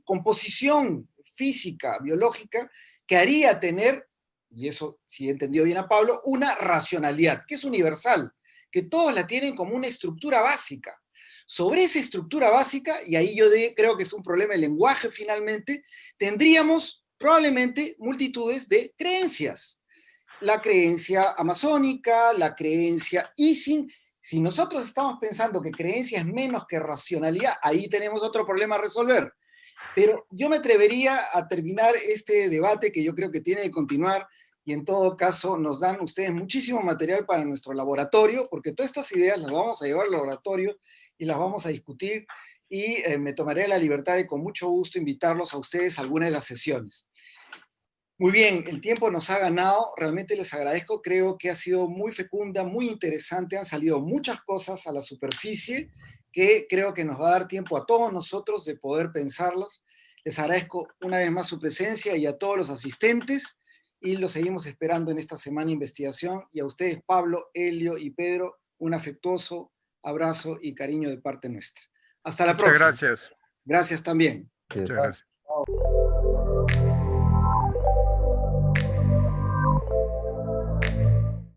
composición física, biológica, que haría tener, y eso si he entendido bien a Pablo, una racionalidad, que es universal, que todos la tienen como una estructura básica? Sobre esa estructura básica, y ahí yo creo que es un problema del lenguaje finalmente, tendríamos probablemente multitudes de creencias. La creencia amazónica, la creencia Ising. Si nosotros estamos pensando que creencia es menos que racionalidad, ahí tenemos otro problema a resolver. Pero yo me atrevería a terminar este debate que yo creo que tiene que continuar, y en todo caso nos dan ustedes muchísimo material para nuestro laboratorio, porque todas estas ideas las vamos a llevar al laboratorio y las vamos a discutir, y me tomaré la libertad de con mucho gusto invitarlos a ustedes a alguna de las sesiones. Muy bien, el tiempo nos ha ganado, realmente les agradezco, creo que ha sido muy fecunda, muy interesante, han salido muchas cosas a la superficie que creo que nos va a dar tiempo a todos nosotros de poder pensarlas. Les agradezco una vez más su presencia y a todos los asistentes, y los seguimos esperando en esta semana de investigación, y a ustedes, Pablo, Elio y Pedro, un afectuoso abrazo y cariño de parte nuestra. Hasta la próxima. Muchas gracias. Gracias también. Muchas gracias.